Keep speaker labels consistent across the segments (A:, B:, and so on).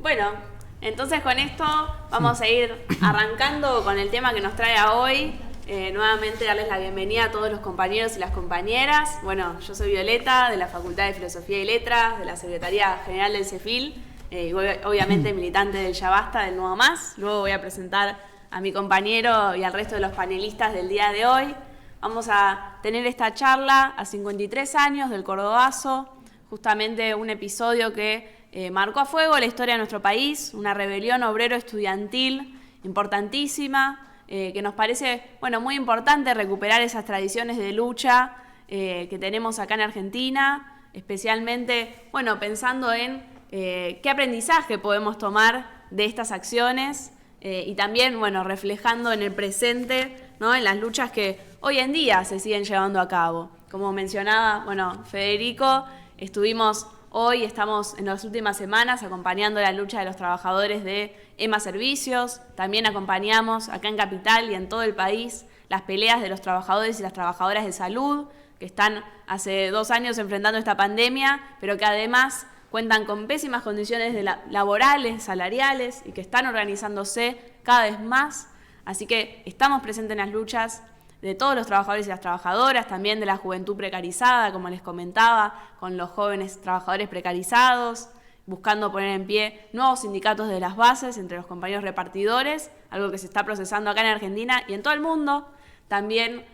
A: Bueno, entonces con esto vamos a ir arrancando con el tema que nos trae a hoy. Nuevamente darles la bienvenida a todos los compañeros y las compañeras. Bueno, yo soy Violeta, de la Facultad de Filosofía y Letras, de la Secretaría General del CEFIL, y obviamente militante del Ya Basta, del Nuevo Más. Luego voy a presentar a mi compañero y al resto de los panelistas del día de hoy. Vamos a tener esta charla a 53 años del Cordobazo, justamente un episodio que marcó a fuego la historia de nuestro país, una rebelión obrero-estudiantil importantísima, que nos parece muy importante recuperar esas tradiciones de lucha que tenemos acá en Argentina, especialmente pensando en qué aprendizaje podemos tomar de estas acciones y también reflejando en el presente, ¿no?, en las luchas que hoy en día se siguen llevando a cabo. Como mencionaba Federico, estamos en las últimas semanas acompañando la lucha de los trabajadores de EMA Servicios. También acompañamos acá en Capital y en todo el país las peleas de los trabajadores y las trabajadoras de salud, que están hace 2 años enfrentando esta pandemia, pero que además cuentan con pésimas condiciones laborales, salariales, y que están organizándose cada vez más. Así que estamos presentes en las luchas de todos los trabajadores y las trabajadoras, también de la juventud precarizada, como les comentaba, con los jóvenes trabajadores precarizados, buscando poner en pie nuevos sindicatos de las bases entre los compañeros repartidores, algo que se está procesando acá en Argentina y en todo el mundo. También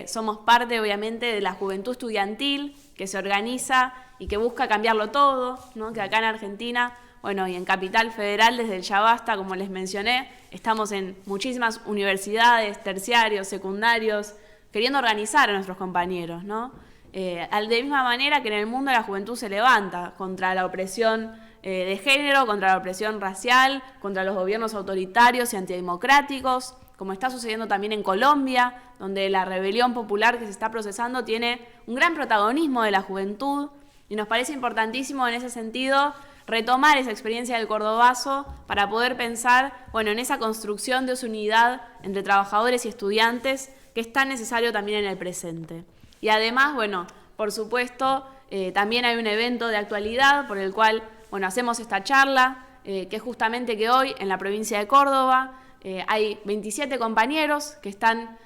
A: somos parte, obviamente, de la juventud estudiantil que se organiza y que busca cambiarlo todo, ¿no? Que acá en Argentina, y en Capital Federal, desde el Ya Basta, como les mencioné, estamos en muchísimas universidades, terciarios, secundarios, queriendo organizar a nuestros compañeros, ¿no? De misma manera que en el mundo la juventud se levanta contra la opresión de género, contra la opresión racial, contra los gobiernos autoritarios y antidemocráticos, como está sucediendo también en Colombia, donde la rebelión popular que se está procesando tiene un gran protagonismo de la juventud, y nos parece importantísimo en ese sentido retomar esa experiencia del Cordobazo para poder pensar en esa construcción de esa unidad entre trabajadores y estudiantes que es tan necesario también en el presente. Y además, por supuesto, también hay un evento de actualidad por el cual hacemos esta charla, que es justamente que hoy en la provincia de Córdoba hay 27 compañeros que están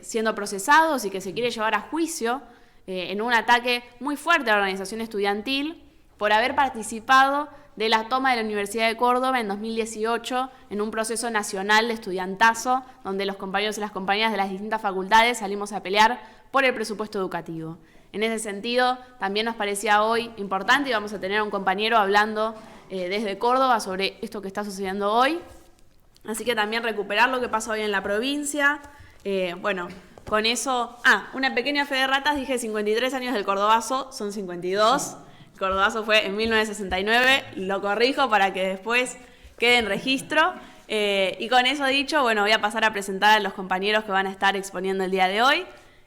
A: siendo procesados y que se quiere llevar a juicio en un ataque muy fuerte a la organización estudiantil por haber participado de la toma de la Universidad de Córdoba en 2018 en un proceso nacional de estudiantazo donde los compañeros y las compañeras de las distintas facultades salimos a pelear por el presupuesto educativo. En ese sentido, también nos parecía hoy importante y vamos a tener a un compañero hablando desde Córdoba sobre esto que está sucediendo hoy. Así que también recuperar lo que pasa hoy en la provincia. Con eso... una pequeña fe de ratas, dije 53 años del Cordobazo, son 52. El Cordobazo fue en 1969, lo corrijo para que después quede en registro. Y con eso dicho, voy a pasar a presentar a los compañeros que van a estar exponiendo el día de hoy.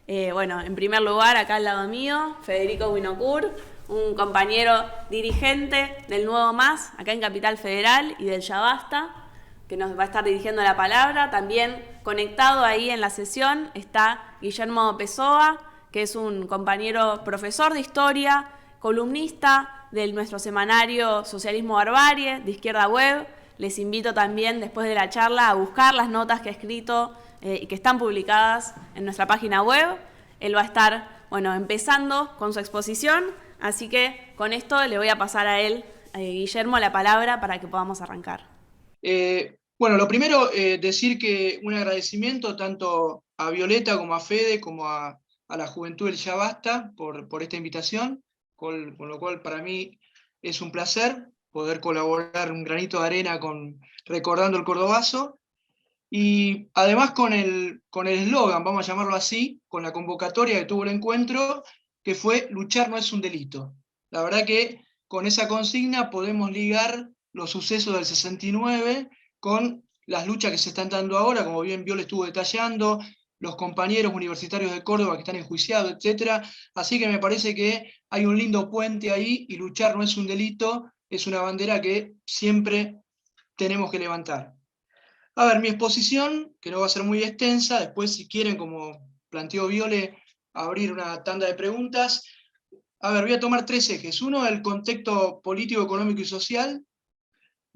A: En primer lugar, acá al lado mío, Federico Winocur, un compañero dirigente del Nuevo Más, acá en Capital Federal, y del Ya Basta, que nos va a estar dirigiendo la palabra. También conectado ahí en la sesión está Guillermo Pessoa, que es un compañero profesor de historia, columnista de nuestro semanario Socialismo Barbarie, de Izquierda Web. Les invito también, después de la charla, a buscar las notas que ha escrito y que están publicadas en nuestra página web. Él va a estar, empezando con su exposición, así que con esto le voy a pasar a él, Guillermo, la palabra para que podamos arrancar.
B: Lo primero, decir que un agradecimiento tanto a Violeta como a Fede, como a la juventud del Ya Basta por esta invitación, con lo cual para mí es un placer poder colaborar un granito de arena recordando el Cordobazo, y además con el eslogan, vamos a llamarlo así, con la convocatoria que tuvo el encuentro, que fue "Luchar no es un delito". La verdad que con esa consigna podemos ligar los sucesos del 69 con las luchas que se están dando ahora, como bien Viol estuvo detallando, los compañeros universitarios de Córdoba que están enjuiciados, etc. Así que me parece que hay un lindo puente ahí, y luchar no es un delito, es una bandera que siempre tenemos que levantar. A ver, mi exposición, que no va a ser muy extensa, después si quieren, como planteó Viole, abrir una tanda de preguntas. A ver, voy a tomar 3 ejes. Uno, el contexto político, económico y social.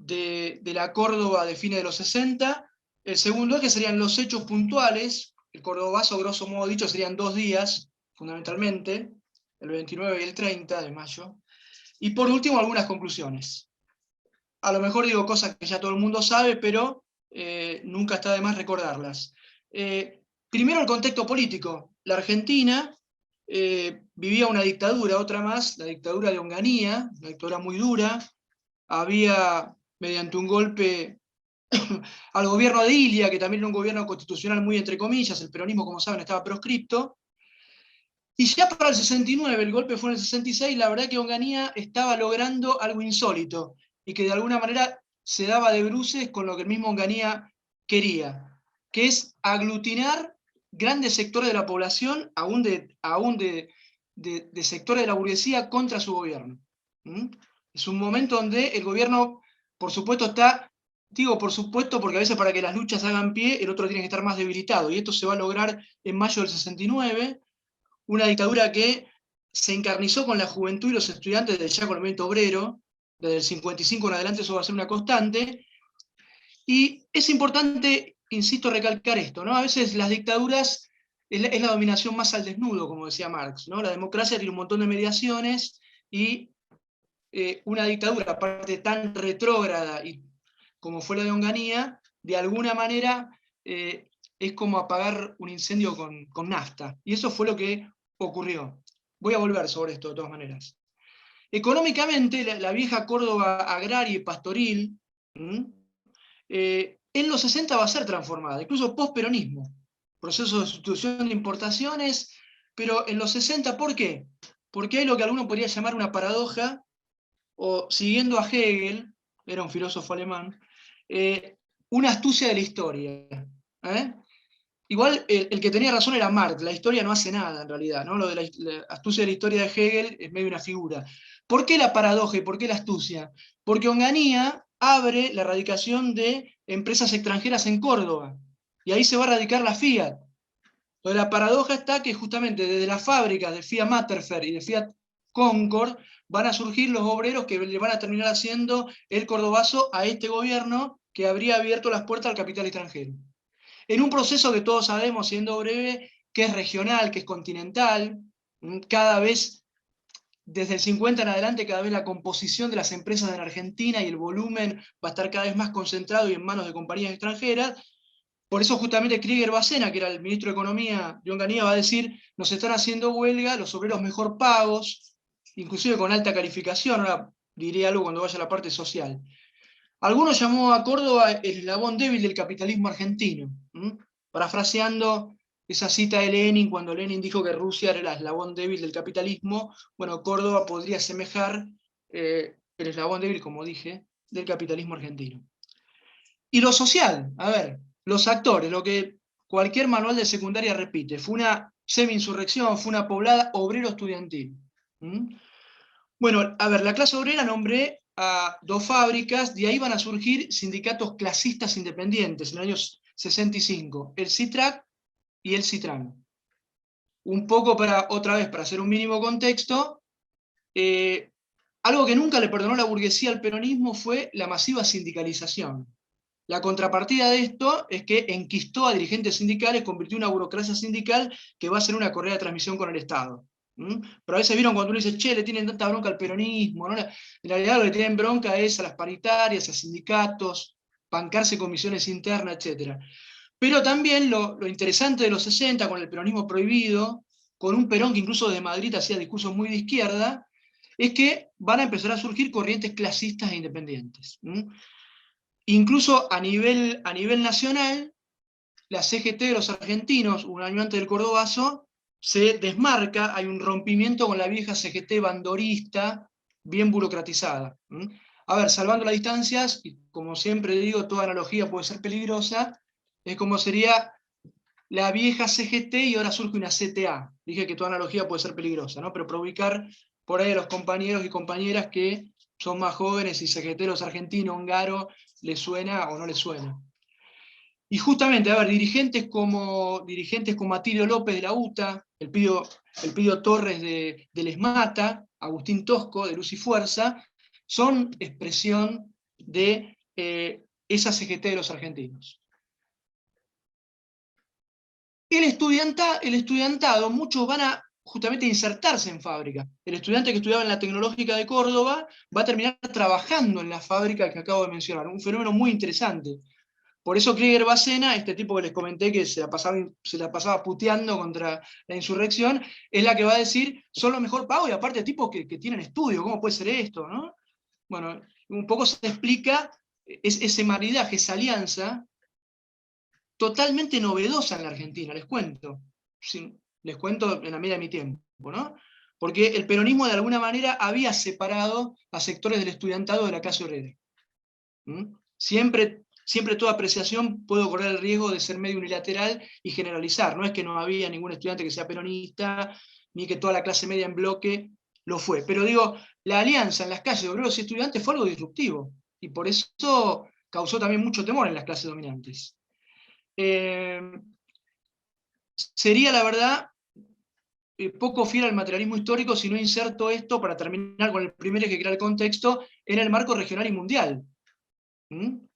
B: de la Córdoba de fines de los 60. El segundo eje serían los hechos puntuales. El cordobazo, grosso modo dicho, serían 2 días, fundamentalmente, el 29 y el 30 de mayo. Y por último, algunas conclusiones. A lo mejor digo cosas que ya todo el mundo sabe, pero nunca está de más recordarlas. Primero, el contexto político. La Argentina vivía una dictadura, otra más, la dictadura de Onganía, una dictadura muy dura. Había, mediante un golpe al gobierno de Ilia, que también era un gobierno constitucional muy entre comillas, el peronismo, como saben, estaba proscripto. Y ya para el 69, el golpe fue en el 66, la verdad que Onganía estaba logrando algo insólito, y que de alguna manera se daba de bruces con lo que el mismo Onganía quería, que es aglutinar grandes sectores de la población, aún de sectores de la burguesía, contra su gobierno. Es un momento donde el gobierno, por supuesto, está, digo por supuesto, porque a veces para que las luchas hagan pie, el otro tiene que estar más debilitado, y esto se va a lograr en mayo del 69, una dictadura que se encarnizó con la juventud y los estudiantes desde ya con el movimiento obrero, desde el 55 en adelante eso va a ser una constante, y es importante, insisto, recalcar esto, ¿no? A veces las dictaduras es la dominación más al desnudo, como decía Marx, ¿no? La democracia tiene un montón de mediaciones, y una dictadura, aparte tan retrógrada y como fue la de Onganía, de alguna manera es como apagar un incendio con nafta. Y eso fue lo que ocurrió. Voy a volver sobre esto de todas maneras. Económicamente, la vieja Córdoba agraria y pastoril, en los 60 va a ser transformada, incluso post-peronismo. Proceso de sustitución de importaciones, pero en los 60, ¿por qué? Porque hay lo que alguno podría llamar una paradoja, o siguiendo a Hegel, era un filósofo alemán, una astucia de la historia. ¿eh? Igual el que tenía razón era Marx, la historia no hace nada en realidad, ¿no? Lo de la astucia de la historia de Hegel es medio una figura. ¿Por qué la paradoja y por qué la astucia? Porque Onganía abre la radicación de empresas extranjeras en Córdoba, y ahí se va a radicar la Fiat. Entonces la paradoja está que justamente desde las fábricas de Fiat Matterfeld y de Fiat Concord van a surgir los obreros que le van a terminar haciendo el cordobazo a este gobierno que habría abierto las puertas al capital extranjero. En un proceso que todos sabemos, siendo breve, que es regional, que es continental, cada vez, desde el 50 en adelante, cada vez la composición de las empresas en Argentina y el volumen va a estar cada vez más concentrado y en manos de compañías extranjeras. Por eso justamente Krieger Bacena, que era el ministro de Economía de Onganía, va a decir, nos están haciendo huelga los obreros mejor pagos, inclusive con alta calificación, ahora diré algo cuando vaya a la parte social. Algunos llamó a Córdoba el eslabón débil del capitalismo argentino, parafraseando esa cita de Lenin, cuando Lenin dijo que Rusia era el eslabón débil del capitalismo. Bueno, Córdoba podría asemejar el eslabón débil, como dije, del capitalismo argentino. Y lo social, a ver, los actores, lo que cualquier manual de secundaria repite, fue una semi-insurrección, fue una poblada obrero-estudiantil. Bueno, a ver, la clase obrera nombré a 2 fábricas, de ahí van a surgir sindicatos clasistas independientes en los años 65, el CITRAC y el CITRAN. Un poco otra vez, para hacer un mínimo contexto, algo que nunca le perdonó la burguesía al peronismo fue la masiva sindicalización. La contrapartida de esto es que enquistó a dirigentes sindicales, convirtió en una burocracia sindical que va a ser una correa de transmisión con el Estado. Pero a veces vieron cuando uno dice, che, le tienen tanta bronca al peronismo, ¿no? En realidad lo que tienen bronca es a las paritarias, a sindicatos, bancarse comisiones internas, etc. Pero también lo interesante de los 60, con el peronismo prohibido, con un Perón que incluso de Madrid hacía discursos muy de izquierda, es que van a empezar a surgir corrientes clasistas e independientes. Incluso a nivel nacional, la CGT de los argentinos, un año antes del cordobazo, se desmarca, hay un rompimiento con la vieja CGT bandorista, bien burocratizada. A ver, salvando las distancias, y como siempre digo, toda analogía puede ser peligrosa, es como sería la vieja CGT y ahora surge una CTA. Dije que toda analogía puede ser peligrosa, ¿no? Pero para ubicar por ahí a los compañeros y compañeras que son más jóvenes y CGT los argentinos, húngaro, les suena o no les suena. Y justamente, a ver, dirigentes como Atilio López de la UTA, el Pidio Torres del ESMATA, Agustín Tosco de Luz y Fuerza, son expresión de esa CGT de los argentinos. El estudiantado, muchos van a justamente insertarse en fábrica. El estudiante que estudiaba en la Tecnológica de Córdoba va a terminar trabajando en la fábrica que acabo de mencionar, un fenómeno muy interesante. Por eso Krieger Bacena, este tipo que les comenté que se la pasaba puteando contra la insurrección, es la que va a decir, son lo mejor pago y aparte tipos que tienen estudio, ¿cómo puede ser esto? ¿No? Bueno, un poco se explica ese maridaje, esa alianza, totalmente novedosa en la Argentina, les cuento. Les cuento en la medida de mi tiempo, ¿no? Porque el peronismo de alguna manera había separado a sectores del estudiantado de la clase obrera. Siempre toda apreciación puede correr el riesgo de ser medio unilateral y generalizar. No es que no había ningún estudiante que sea peronista, ni que toda la clase media en bloque lo fue. Pero digo, la alianza en las calles de obreros y estudiantes fue algo disruptivo. Y por eso causó también mucho temor en las clases dominantes. Sería, la verdad, poco fiel al materialismo histórico si no inserto esto, para terminar con el primer eje que era el contexto, en el marco regional y mundial.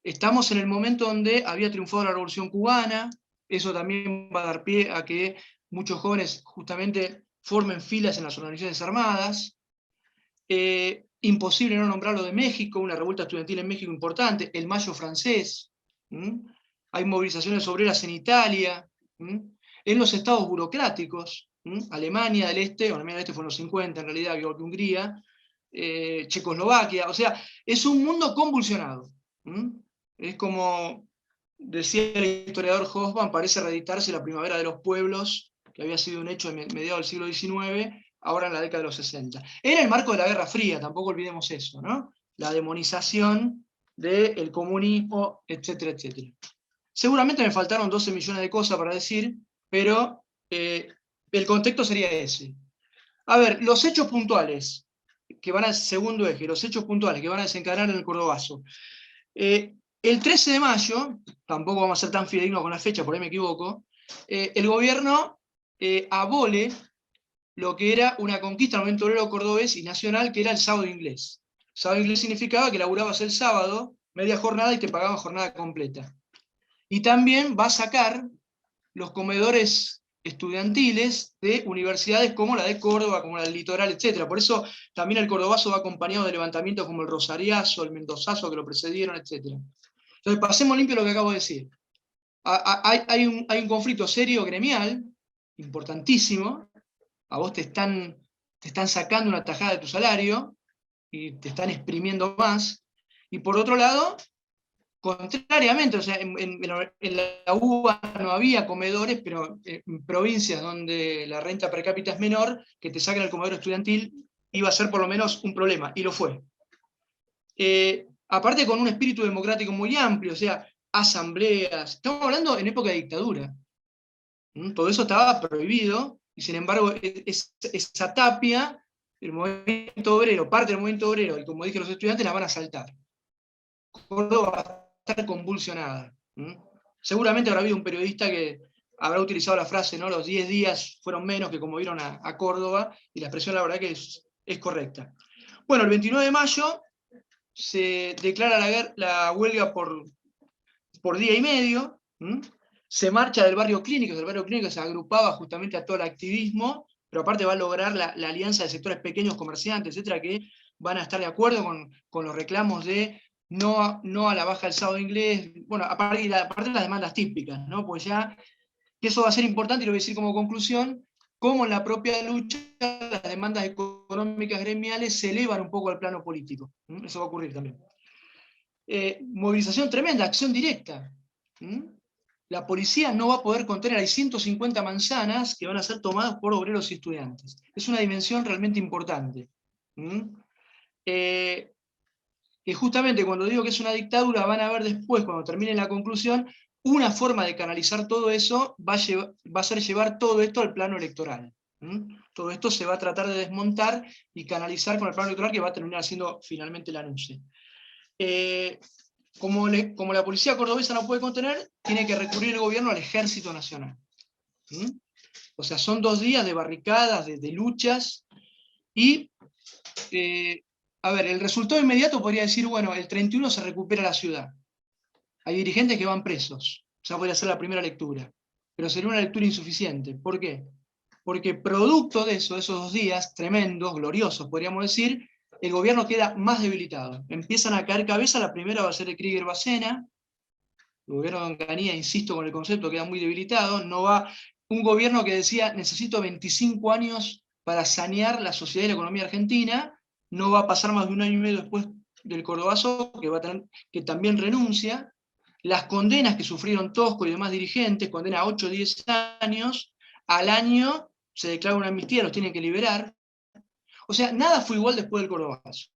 B: Estamos en el momento donde había triunfado la Revolución Cubana, eso también va a dar pie a que muchos jóvenes justamente formen filas en las organizaciones armadas. Imposible no nombrarlo de México, una revuelta estudiantil en México importante, el Mayo francés. Hay movilizaciones obreras en Italia, en los estados burocráticos, Alemania del Este, Alemania del Este fue en los 50 en realidad, igual que Hungría, Checoslovaquia, o sea, es un mundo convulsionado. Es como decía el historiador Hobsbawm, parece reeditarse la primavera de los pueblos, que había sido un hecho en mediados del siglo XIX, ahora en la década de los 60. Era el marco de la Guerra Fría, tampoco olvidemos eso, ¿no? La demonización del comunismo, etcétera, etcétera. Seguramente me faltaron 12 millones de cosas para decir, pero el contexto sería ese. A ver, los hechos puntuales, que van al segundo eje, los hechos puntuales que van a desencadenar en el Cordobazo. El 13 de mayo, tampoco vamos a ser tan fidedignos con la fecha, por ahí me equivoco, el gobierno abole lo que era una conquista al movimiento obrero cordobés y nacional, que era el sábado inglés. Sábado inglés significaba que laburabas el sábado, media jornada, y te pagaban jornada completa. Y también va a sacar los comedores estudiantiles de universidades como la de Córdoba, como la del Litoral, etc. Por eso también el cordobazo va acompañado de levantamientos como el Rosariazo, el Mendozazo, que lo precedieron, etc. Entonces, pasemos limpio lo que acabo de decir. Hay un conflicto serio gremial, importantísimo. A vos te están sacando una tajada de tu salario y te están exprimiendo más. Y por otro lado, contrariamente, o sea, en la UBA no había comedores, pero en provincias donde la renta per cápita es menor, que te saquen el comedor estudiantil iba a ser por lo menos un problema, y lo fue. Aparte con un espíritu democrático muy amplio, o sea, asambleas, estamos hablando en época de dictadura. Todo eso estaba prohibido, y sin embargo esa tapia, el movimiento obrero, parte del movimiento obrero, y como dije, los estudiantes la van a saltar. Córdoba va a estar convulsionada. Seguramente habrá habido un periodista que habrá utilizado la frase, ¿no? Los 10 días fueron menos que como vieron a Córdoba, y la expresión la verdad que es correcta. Bueno, el 29 de mayo se declara la huelga por día y medio. Se marcha del barrio Clínico, se agrupaba justamente a todo el activismo, pero aparte va a lograr la alianza de sectores pequeños, comerciantes, etcétera, que van a estar de acuerdo con los reclamos de no a la baja del sábado inglés, bueno, aparte de las demandas típicas, ¿no? Pues ya, que eso va a ser importante, y lo voy a decir como conclusión, cómo en la propia lucha las demandas económicas gremiales se elevan un poco al plano político. Eso va a ocurrir también. Movilización tremenda, acción directa. La policía no va a poder contener, hay 150 manzanas que van a ser tomadas por obreros y estudiantes. Es una dimensión realmente importante. Que justamente cuando digo que es una dictadura, van a ver después, cuando termine la conclusión, una forma de canalizar todo eso va a ser llevar todo esto al plano electoral. Todo esto se va a tratar de desmontar y canalizar con el plano electoral, que va a terminar siendo finalmente la NUCE. Como la policía cordobesa no puede contener, tiene que recurrir el gobierno al Ejército Nacional. O sea, son 2 días de barricadas, de luchas, y a ver, el resultado inmediato podría decir, bueno, el 31 se recupera la ciudad. Hay dirigentes que van presos. Ya podría ser la primera lectura. Pero sería una lectura insuficiente. ¿Por qué? Porque producto de eso, de esos 2 días tremendos, gloriosos, podríamos decir, el gobierno queda más debilitado. Empiezan a caer cabeza, la primera va a ser de Krieger Bacena, el gobierno de Onganía, insisto con el concepto, queda muy debilitado, no va un gobierno que decía necesito 25 años para sanear la sociedad y la economía argentina, no va a pasar más de 1 año y medio después del Cordobazo, que también renuncia, las condenas que sufrieron Tosco y demás dirigentes, condena a 8 o 10 años, al año se declara una amnistía, los tienen que liberar. O sea, nada fue igual después del Cordobazo.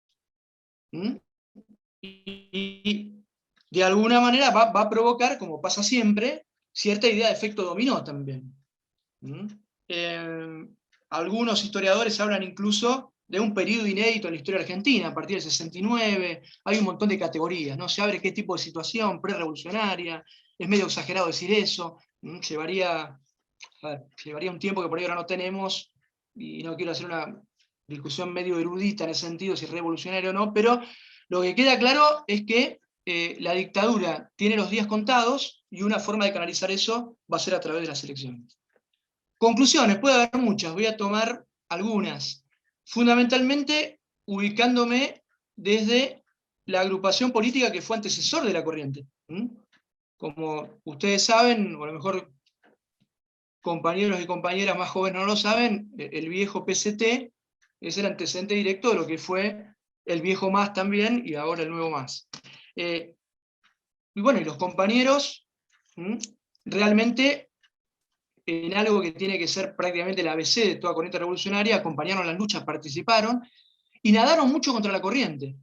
B: ¿Mm? Y de alguna manera va a provocar, como pasa siempre, cierta idea de efecto dominó también. ¿Mm? Algunos historiadores hablan incluso de un periodo inédito en la historia argentina, a partir del 69, hay un montón de categorías, ¿no? Se abre qué tipo de situación, pre-revolucionaria, es medio exagerado decir eso, llevaría un tiempo que por ahí ahora no tenemos, y no quiero hacer una discusión medio erudita en ese sentido, si es revolucionario o no, pero lo que queda claro es que la dictadura tiene los días contados, y una forma de canalizar eso va a ser a través de las elecciones. Conclusiones, puede haber muchas, voy a tomar algunas. Fundamentalmente, ubicándome desde la agrupación política que fue antecesor de la corriente. Como ustedes saben, o a lo mejor compañeros y compañeras más jóvenes no lo saben, el viejo PCT es el antecedente directo de lo que fue el viejo MAS también, y ahora el nuevo MAS. Y bueno, y los compañeros realmente, en algo que tiene que ser prácticamente el ABC de toda corriente revolucionaria, acompañaron las luchas, participaron, y nadaron mucho contra la corriente.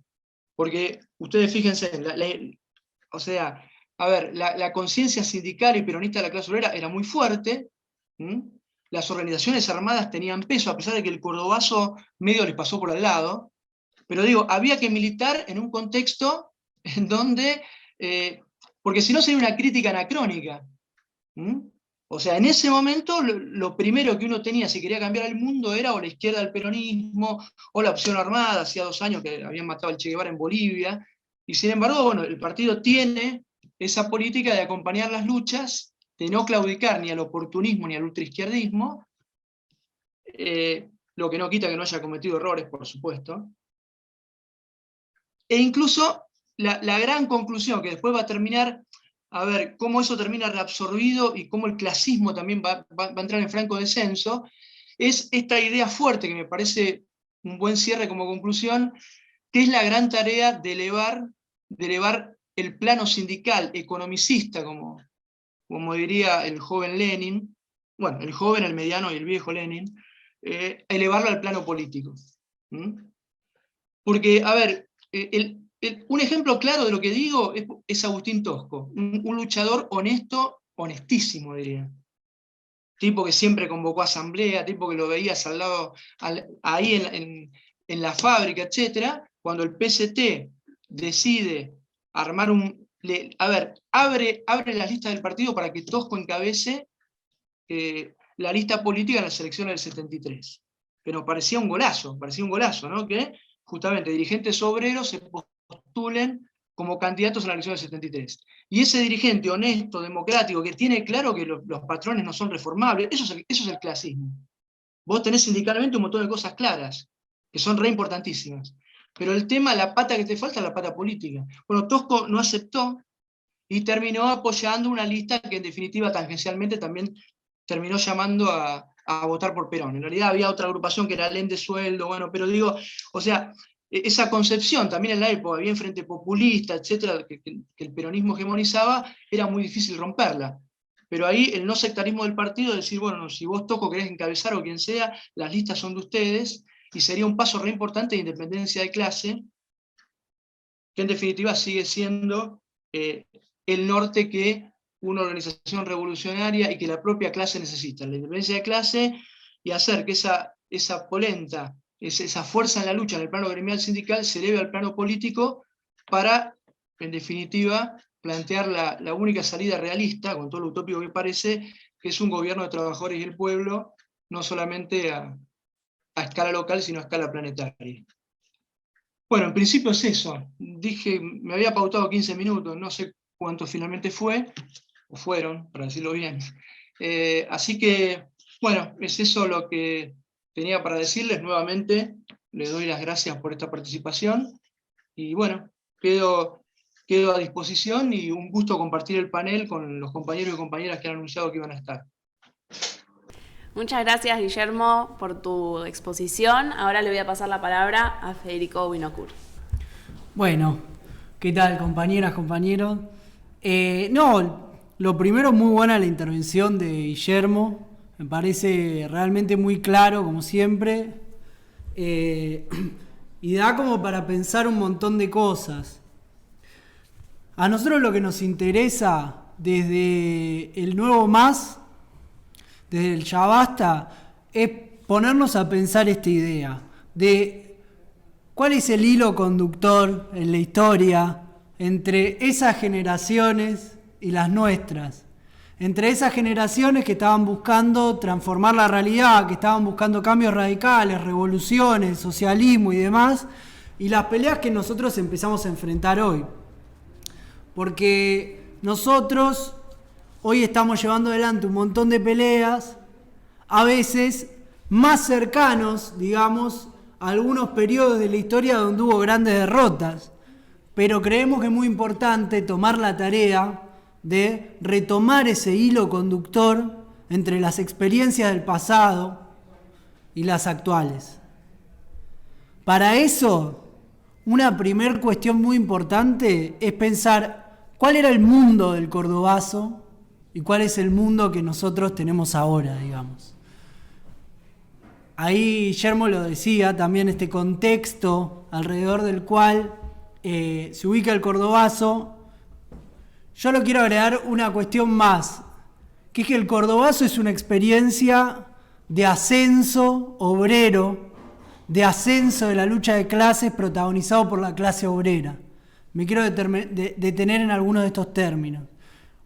B: Porque ustedes fíjense, o sea, a ver, la conciencia sindical y peronista de la clase obrera era muy fuerte, las organizaciones armadas tenían peso, a pesar de que el cordobazo medio les pasó por al lado, pero digo, había que militar en un contexto en donde, porque si no sería una crítica anacrónica. O sea, en ese momento lo primero que uno tenía si quería cambiar el mundo era o la izquierda del peronismo, o la opción armada, hacía 2 años que habían matado al Che Guevara en Bolivia, y sin embargo, bueno, el partido tiene esa política de acompañar las luchas, de no claudicar ni al oportunismo ni al ultraizquierdismo, lo que no quita que no haya cometido errores, por supuesto. E incluso la gran conclusión, que después va a terminar, a ver cómo eso termina reabsorbido y cómo el clasismo también va a entrar en franco descenso, es esta idea fuerte que me parece un buen cierre como conclusión, que es la gran tarea de elevar el plano sindical, economicista, como diría el joven Lenin, bueno, el joven, el mediano y el viejo Lenin, elevarlo al plano político. Porque, a ver, un ejemplo claro de lo que digo es Agustín Tosco, un luchador honesto, honestísimo diría. Tipo que siempre convocó asamblea, tipo que lo veías al lado, ahí en la fábrica, etc. Cuando el PCT decide armar abre las listas del partido para que Tosco encabece la lista política en las elecciones del 73. Que nos parecía un golazo, ¿no? Que justamente dirigentes obreros se postulen como candidatos a la elección del 73. Y ese dirigente honesto, democrático, que tiene claro que los patrones no son reformables, eso es el clasismo. Vos tenés sindicalmente un montón de cosas claras, que son re importantísimas. Pero el tema, la pata que te falta es la pata política. Bueno, Tosco no aceptó y terminó apoyando una lista que en definitiva tangencialmente también terminó llamando a votar por Perón. En realidad había otra agrupación que era Ley de Sueldo, bueno, pero digo, o sea, esa concepción también en la época, había un frente populista, etcétera, que el peronismo hegemonizaba, era muy difícil romperla. Pero ahí el no sectarismo del partido, decir, bueno, si vos Tosco querés encabezar o quien sea, las listas son de ustedes, y sería un paso re importante de independencia de clase, que en definitiva sigue siendo el norte que una organización revolucionaria y que la propia clase necesita, la independencia de clase, y hacer que esa polenta, esa fuerza en la lucha en el plano gremial sindical se eleve al plano político para, en definitiva, plantear la única salida realista, con todo lo utópico que parece, que es un gobierno de trabajadores y el pueblo, no solamente a escala local, sino a escala planetaria. Bueno, en principio es eso. Dije, me había pautado 15 minutos, no sé cuánto finalmente fue, o fueron, para decirlo bien. Así que, bueno, es eso lo que tenía para decirles. Nuevamente, les doy las gracias por esta participación y bueno, quedo a disposición y un gusto compartir el panel con los compañeros y compañeras que han anunciado que iban a estar.
A: Muchas gracias, Guillermo, por tu exposición. Ahora le voy a pasar la palabra a Federico Winocur.
C: Bueno, ¿qué tal, compañeras, compañeros? Lo primero, muy buena la intervención de Guillermo. Me parece realmente muy claro, como siempre. Y da como para pensar un montón de cosas. A nosotros lo que nos interesa desde el Nuevo Más, desde el Ya Basta, es ponernos a pensar esta idea de cuál es el hilo conductor en la historia entre esas generaciones y las nuestras. Entre esas generaciones que estaban buscando transformar la realidad, que estaban buscando cambios radicales, revoluciones, socialismo y demás, y las peleas que nosotros empezamos a enfrentar hoy. Porque nosotros hoy estamos llevando adelante un montón de peleas, a veces más cercanos, digamos, a algunos periodos de la historia donde hubo grandes derrotas. Pero creemos que es muy importante tomar la tarea de retomar ese hilo conductor entre las experiencias del pasado y las actuales. Para eso, una primer cuestión muy importante es pensar cuál era el mundo del cordobazo y cuál es el mundo que nosotros tenemos ahora, digamos. Ahí Guillermo lo decía, también este contexto alrededor del cual se ubica el cordobazo. Yo lo quiero agregar una cuestión más, que es que el cordobazo es una experiencia de ascenso obrero, de ascenso de la lucha de clases protagonizado por la clase obrera. Me quiero detener en algunos de estos términos.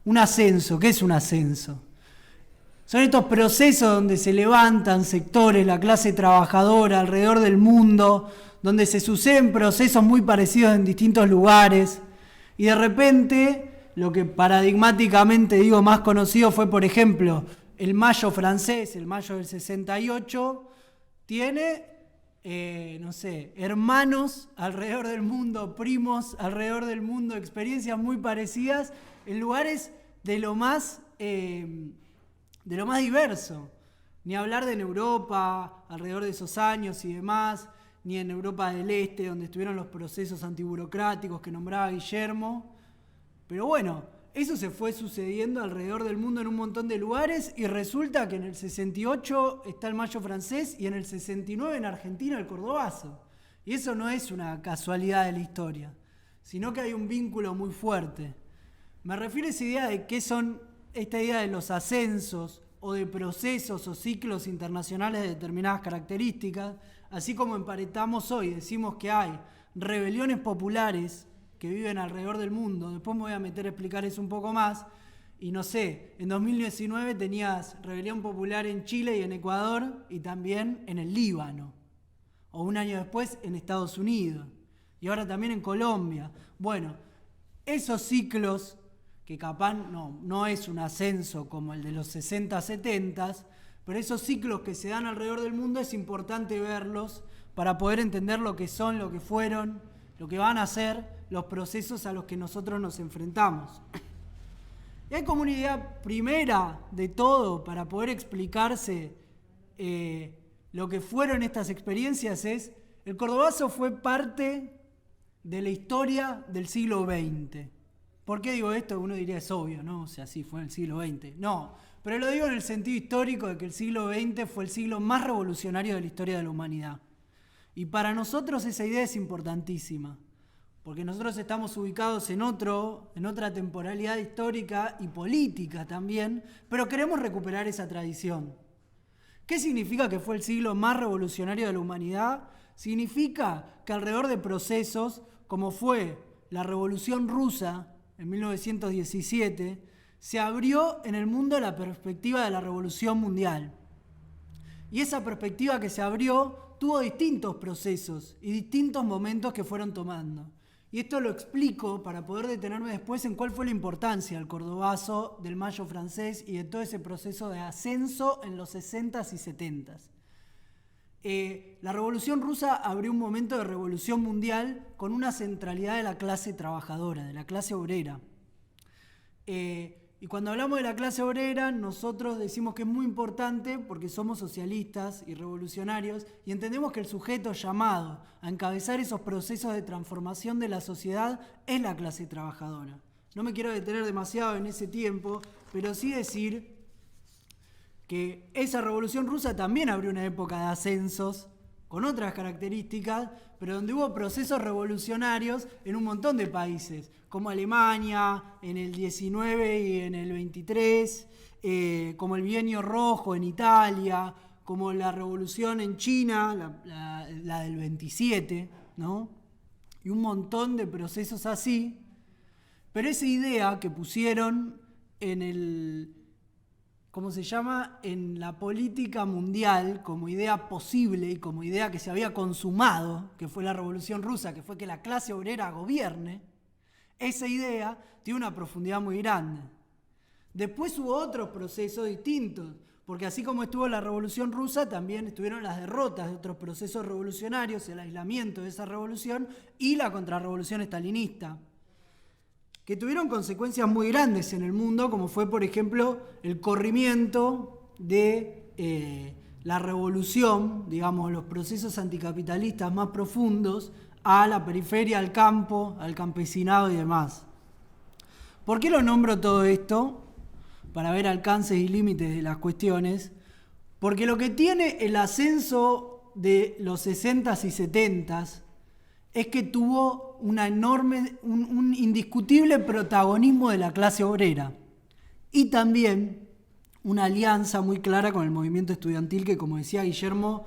C: Un ascenso, ¿qué es un ascenso? Son estos procesos donde se levantan sectores, la clase trabajadora alrededor del mundo, donde se suceden procesos muy parecidos en distintos lugares, y de repente, lo que paradigmáticamente digo más conocido fue, por ejemplo, el Mayo francés, el Mayo del 68, tiene, hermanos alrededor del mundo, primos alrededor del mundo, experiencias muy parecidas en lugares de lo más diverso. Ni hablar de en Europa, alrededor de esos años y demás, ni en Europa del Este, donde estuvieron los procesos antiburocráticos que nombraba Guillermo. Pero bueno, eso se fue sucediendo alrededor del mundo en un montón de lugares y resulta que en el 68 está el Mayo francés y en el 69 en Argentina el cordobazo. Y eso no es una casualidad de la historia, sino que hay un vínculo muy fuerte. Me refiero a esa idea de qué son esta idea de los ascensos o de procesos o ciclos internacionales de determinadas características, así como emparentamos hoy, decimos que hay rebeliones populares que viven alrededor del mundo. Después me voy a meter a explicar eso un poco más. Y no sé, en 2019 tenías rebelión popular en Chile y en Ecuador y también en el Líbano. O un año después en Estados Unidos. Y ahora también en Colombia. Bueno, esos ciclos, que capaz no es un ascenso como el de los 60, 70, pero esos ciclos que se dan alrededor del mundo es importante verlos para poder entender lo que son, lo que fueron, lo que van a ser los procesos a los que nosotros nos enfrentamos. Y hay como una idea primera de todo para poder explicarse lo que fueron estas experiencias es, el cordobazo fue parte de la historia del siglo XX. ¿Por qué digo esto? Uno diría es obvio, ¿no? O sea, sí, fue en el siglo XX. No, pero lo digo en el sentido histórico de que el siglo XX fue el siglo más revolucionario de la historia de la humanidad. Y para nosotros esa idea es importantísima, porque nosotros estamos ubicados en otra temporalidad histórica y política también, pero queremos recuperar esa tradición. ¿Qué significa que fue el siglo más revolucionario de la humanidad? Significa que alrededor de procesos como fue la Revolución Rusa en 1917, se abrió en el mundo la perspectiva de la revolución mundial. Y esa perspectiva que se abrió tuvo distintos procesos y distintos momentos que fueron tomando. Y esto lo explico para poder detenerme después en cuál fue la importancia del cordobazo, del Mayo francés y de todo ese proceso de ascenso en los 60s y 70s. La Revolución Rusa abrió un momento de revolución mundial con una centralidad de la clase trabajadora, de la clase obrera. Y cuando hablamos de la clase obrera, nosotros decimos que es muy importante porque somos socialistas y revolucionarios y entendemos que el sujeto llamado a encabezar esos procesos de transformación de la sociedad es la clase trabajadora. No me quiero detener demasiado en ese tiempo, pero sí decir que esa Revolución Rusa también abrió una época de ascensos con otras características, pero donde hubo procesos revolucionarios en un montón de países, como Alemania en el 19 y en el 23, como el Bienio Rojo en Italia, como la revolución en China, la del 27, ¿no? Y un montón de procesos así. Pero esa idea que pusieron en el, ¿cómo se llama?, en la política mundial como idea posible y como idea que se había consumado, que fue la Revolución Rusa, que fue que la clase obrera gobierne, esa idea tiene una profundidad muy grande. Después hubo otros procesos distintos, porque así como estuvo la Revolución Rusa, también estuvieron las derrotas de otros procesos revolucionarios, el aislamiento de esa revolución y la contrarrevolución estalinista, que tuvieron consecuencias muy grandes en el mundo, como fue, por ejemplo, el corrimiento de la revolución, digamos, los procesos anticapitalistas más profundos, a la periferia, al campo, al campesinado y demás. ¿Por qué lo nombro todo esto? Para ver alcances y límites de las cuestiones. Porque lo que tiene el ascenso de los 60s y 70s es que tuvo un indiscutible protagonismo de la clase obrera y también una alianza muy clara con el movimiento estudiantil que, como decía Guillermo,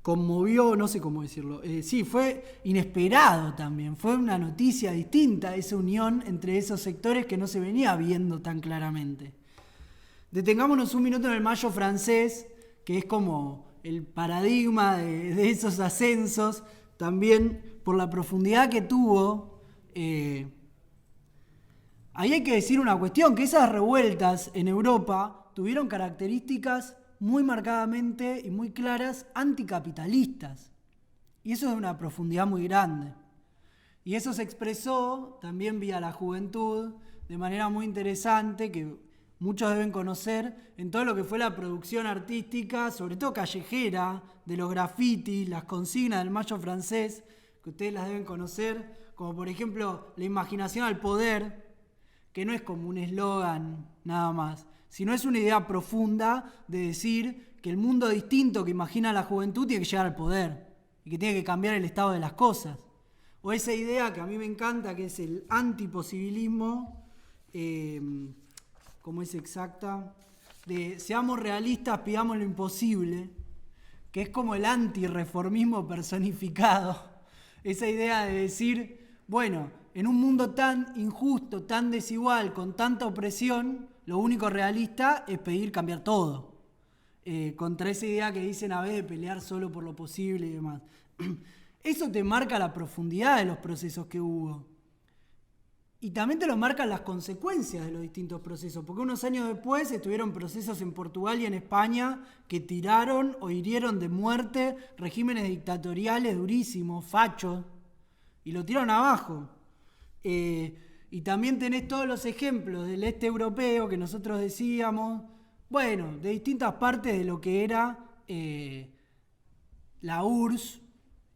C: conmovió, no sé cómo decirlo, sí, fue inesperado también, fue una noticia distinta esa unión entre esos sectores que no se venía viendo tan claramente. Detengámonos un minuto en el Mayo francés, que es como el paradigma de esos ascensos, también por la profundidad que tuvo. Ahí hay que decir una cuestión, que esas revueltas en Europa tuvieron características muy marcadamente y muy claras anticapitalistas. Y eso es una profundidad muy grande. Y eso se expresó también vía la juventud de manera muy interesante, que muchos deben conocer, en todo lo que fue la producción artística, sobre todo callejera, de los grafitis, las consignas del Mayo francés, que ustedes las deben conocer, como por ejemplo la imaginación al poder, que no es como un eslogan nada más, sino es una idea profunda de decir que el mundo distinto que imagina la juventud tiene que llegar al poder y que tiene que cambiar el estado de las cosas. O esa idea que a mí me encanta, que es el antiposibilismo, ¿cómo es exacta? De seamos realistas, pidamos lo imposible, que es como el antirreformismo personificado. Esa idea de decir, bueno, en un mundo tan injusto, tan desigual, con tanta opresión, lo único realista es pedir cambiar todo. Contra esa idea que dicen a veces de pelear solo por lo posible y demás. Eso te marca la profundidad de los procesos que hubo. Y también te lo marcan las consecuencias de los distintos procesos, porque unos años después estuvieron procesos en Portugal y en España que tiraron o hirieron de muerte regímenes dictatoriales durísimos, fachos, y lo tiraron abajo. Y también tenés todos los ejemplos del este europeo que nosotros decíamos, bueno, de distintas partes de lo que era la URSS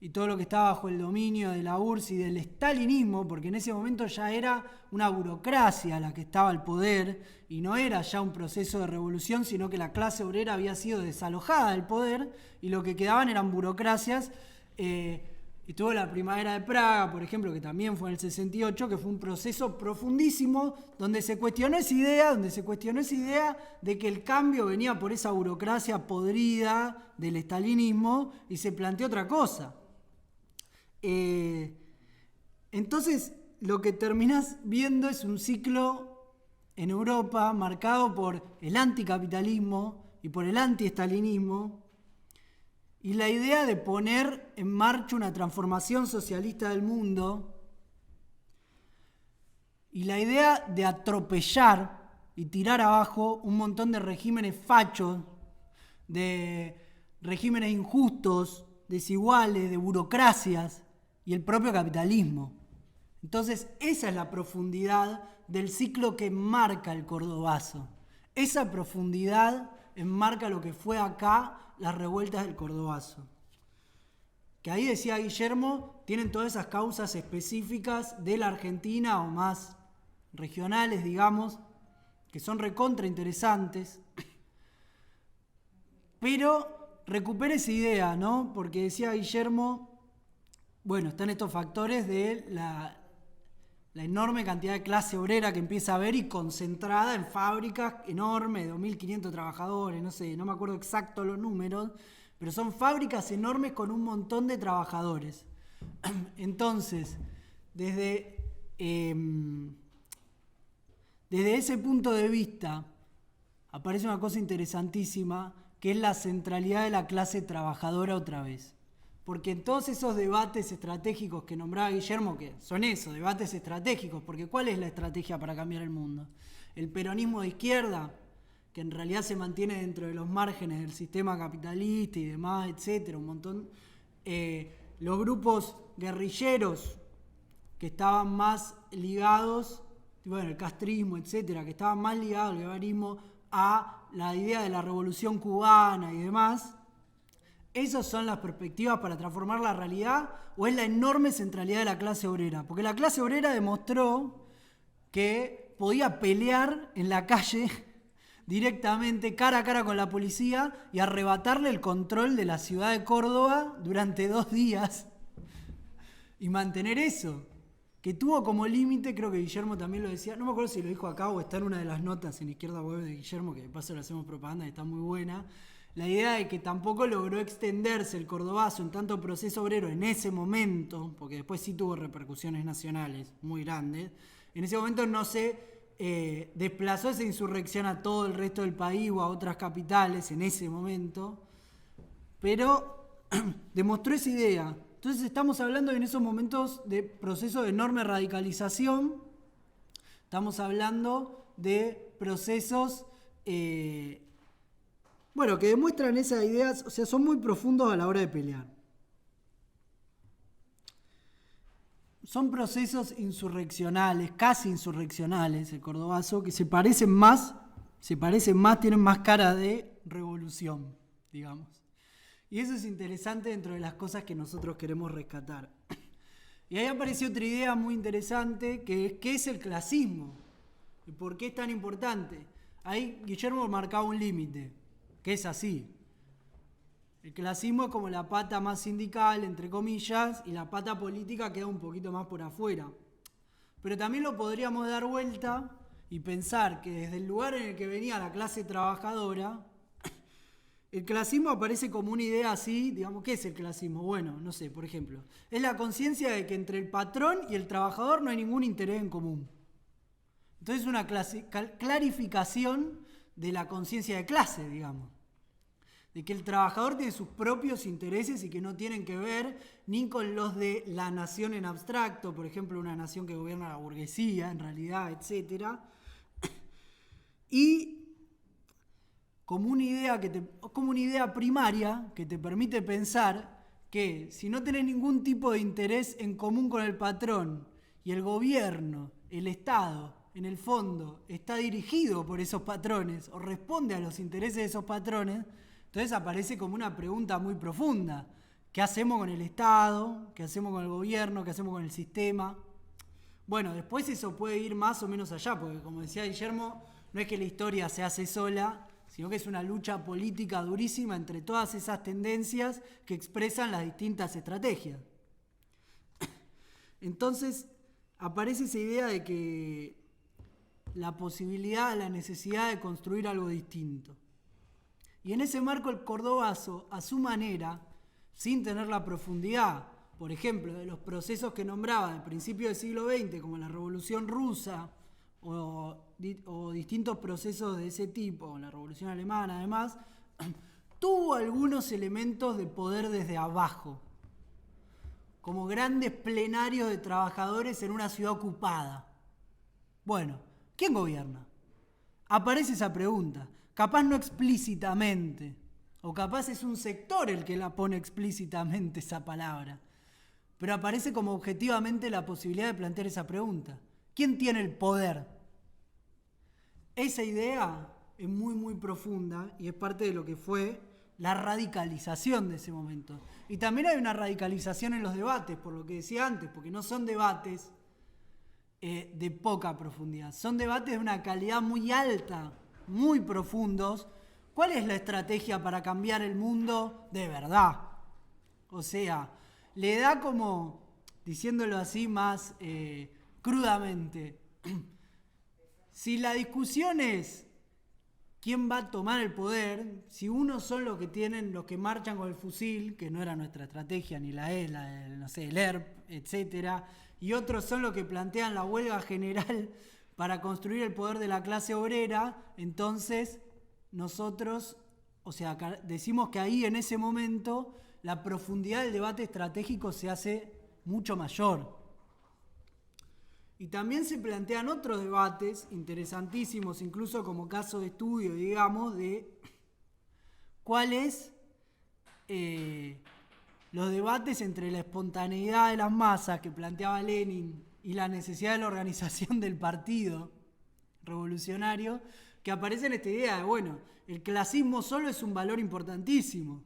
C: y todo lo que estaba bajo el dominio de la URSS y del estalinismo, porque en ese momento ya era una burocracia la que estaba al poder y no era ya un proceso de revolución, sino que la clase obrera había sido desalojada del poder y lo que quedaban eran burocracias. Y tuvo la Primavera de Praga, por ejemplo, que también fue en el 68, que fue un proceso profundísimo donde se cuestionó esa idea de que el cambio venía por esa burocracia podrida del estalinismo y se planteó otra cosa. Entonces, lo que terminás viendo es un ciclo en Europa marcado por el anticapitalismo y por el antiestalinismo. y la idea de poner en marcha una transformación socialista del mundo y la idea de atropellar y tirar abajo un montón de regímenes fachos, de regímenes injustos, desiguales, de burocracias y el propio capitalismo. Entonces, esa es la profundidad del ciclo que enmarca el Cordobazo. Esa profundidad enmarca lo que fue acá las revueltas del Cordobazo. Que ahí decía Guillermo, tienen todas esas causas específicas de la Argentina o más regionales, digamos, que son recontra interesantes. Pero recupera esa idea, ¿no? Porque decía Guillermo, bueno, están estos factores de la enorme cantidad de clase obrera que empieza a haber y concentrada en fábricas enormes de 2.500 trabajadores, no sé, no me acuerdo exacto los números, pero son fábricas enormes con un montón de trabajadores. Entonces, desde ese punto de vista, aparece una cosa interesantísima, que es la centralidad de la clase trabajadora otra vez. Porque en todos esos debates estratégicos que nombraba Guillermo, que son esos, debates estratégicos, porque ¿cuál es la estrategia para cambiar el mundo? El peronismo de izquierda, que en realidad se mantiene dentro de los márgenes del sistema capitalista y demás, etcétera, un montón. Los grupos guerrilleros que estaban más ligados, bueno, el castrismo, etcétera, que estaban más ligados al guevarismo, a la idea de la revolución cubana y demás. ¿Esas son las perspectivas para transformar la realidad o es la enorme centralidad de la clase obrera? Porque la clase obrera demostró que podía pelear en la calle directamente, cara a cara con la policía y arrebatarle el control de la ciudad de Córdoba durante 2 días y mantener eso. Que tuvo como límite, creo que Guillermo también lo decía, no me acuerdo si lo dijo acá o está en una de las notas en Izquierda Web de Guillermo, que de paso le hacemos propaganda y está muy buena, la idea de que tampoco logró extenderse el Cordobazo en tanto proceso obrero en ese momento, porque después sí tuvo repercusiones nacionales muy grandes, en ese momento no se desplazó esa insurrección a todo el resto del país o a otras capitales en ese momento, pero demostró esa idea. Entonces estamos hablando en esos momentos de procesos de enorme radicalización, estamos hablando de procesos que demuestran esas ideas, o sea, son muy profundos a la hora de pelear. Son procesos insurreccionales, casi insurreccionales, el Cordobazo, que se parecen más, tienen más cara de revolución, digamos. Y eso es interesante dentro de las cosas que nosotros queremos rescatar. Y ahí apareció otra idea muy interesante, que es ¿qué es el clasismo? ¿Y por qué es tan importante? Ahí Guillermo marcaba un límite, que es así. El clasismo es como la pata más sindical, entre comillas, y la pata política queda un poquito más por afuera. Pero también lo podríamos dar vuelta y pensar que desde el lugar en el que venía la clase trabajadora, el clasismo aparece como una idea así, digamos, ¿qué es el clasismo? Bueno, no sé, por ejemplo, es la conciencia de que entre el patrón y el trabajador no hay ningún interés en común. Entonces es una clarificación de la conciencia de clase, digamos. De que el trabajador tiene sus propios intereses y que no tienen que ver ni con los de la nación en abstracto, por ejemplo, una nación que gobierna la burguesía, en realidad, etc. Y como una idea primaria que te permite pensar que si no tenés ningún tipo de interés en común con el patrón y el gobierno, el Estado, en el fondo, está dirigido por esos patrones o responde a los intereses de esos patrones, entonces aparece como una pregunta muy profunda. ¿Qué hacemos con el Estado? ¿Qué hacemos con el gobierno? ¿Qué hacemos con el sistema? Bueno, después eso puede ir más o menos allá, porque como decía Guillermo, no es que la historia se hace sola, sino que es una lucha política durísima entre todas esas tendencias que expresan las distintas estrategias. Entonces, aparece esa idea de que la posibilidad, la necesidad de construir algo distinto. Y en ese marco el Cordobazo, a su manera, sin tener la profundidad, por ejemplo, de los procesos que nombraba del principio del siglo XX, como la Revolución Rusa, o distintos procesos de ese tipo, la Revolución Alemana además, tuvo algunos elementos de poder desde abajo, como grandes plenarios de trabajadores en una ciudad ocupada. Bueno, ¿quién gobierna? Aparece esa pregunta, capaz no explícitamente, o capaz es un sector el que la pone explícitamente esa palabra, pero aparece como objetivamente la posibilidad de plantear esa pregunta. ¿Quién tiene el poder? Esa idea es muy, muy profunda y es parte de lo que fue la radicalización de ese momento. Y también hay una radicalización en los debates, por lo que decía antes, porque no son debates de poca profundidad, son debates de una calidad muy alta, muy profundos. ¿Cuál es la estrategia para cambiar el mundo de verdad? O sea, le da como, diciéndolo así más crudamente, si la discusión es quién va a tomar el poder, si unos son los que tienen, los que marchan con el fusil, que no era nuestra estrategia, ni la no sé, el ERP, etcétera, y otros son los que plantean la huelga general para construir el poder de la clase obrera, entonces nosotros, o sea, decimos que ahí en ese momento la profundidad del debate estratégico se hace mucho mayor. Y también se plantean otros debates interesantísimos, incluso como caso de estudio, digamos, de cuáles los debates entre la espontaneidad de las masas que planteaba Lenin y la necesidad de la organización del partido revolucionario, que aparece en esta idea de, bueno, el clasismo solo es un valor importantísimo,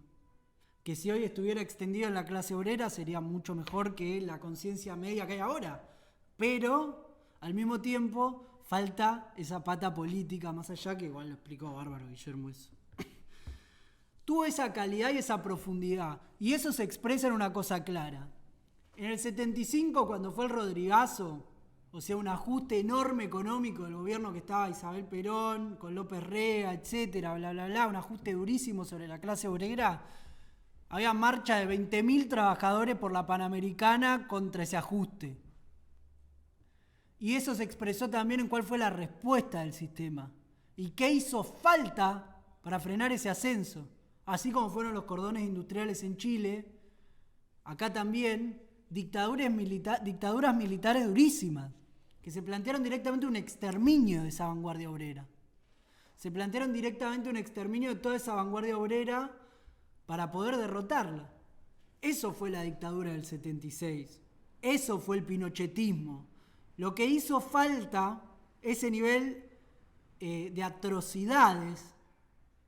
C: que si hoy estuviera extendido en la clase obrera sería mucho mejor que la conciencia media que hay ahora. Pero, al mismo tiempo, falta esa pata política más allá, que igual lo explicó bárbaro Guillermo eso. Tuvo esa calidad y esa profundidad, y eso se expresa en una cosa clara. En el 75, cuando fue el Rodrigazo, o sea, un ajuste enorme económico del gobierno que estaba Isabel Perón, con López Rega, etcétera, bla, bla, bla, un ajuste durísimo sobre la clase obrera, había marcha de 20.000 trabajadores por la Panamericana contra ese ajuste. Y eso se expresó también en cuál fue la respuesta del sistema y qué hizo falta para frenar ese ascenso. Así como fueron los cordones industriales en Chile, acá también dictaduras militares durísimas, que se plantearon directamente un exterminio de esa vanguardia obrera. Se plantearon directamente un exterminio de toda esa vanguardia obrera para poder derrotarla. Eso fue la dictadura del 76. Eso fue el pinochetismo. Lo que hizo falta, ese nivel de atrocidades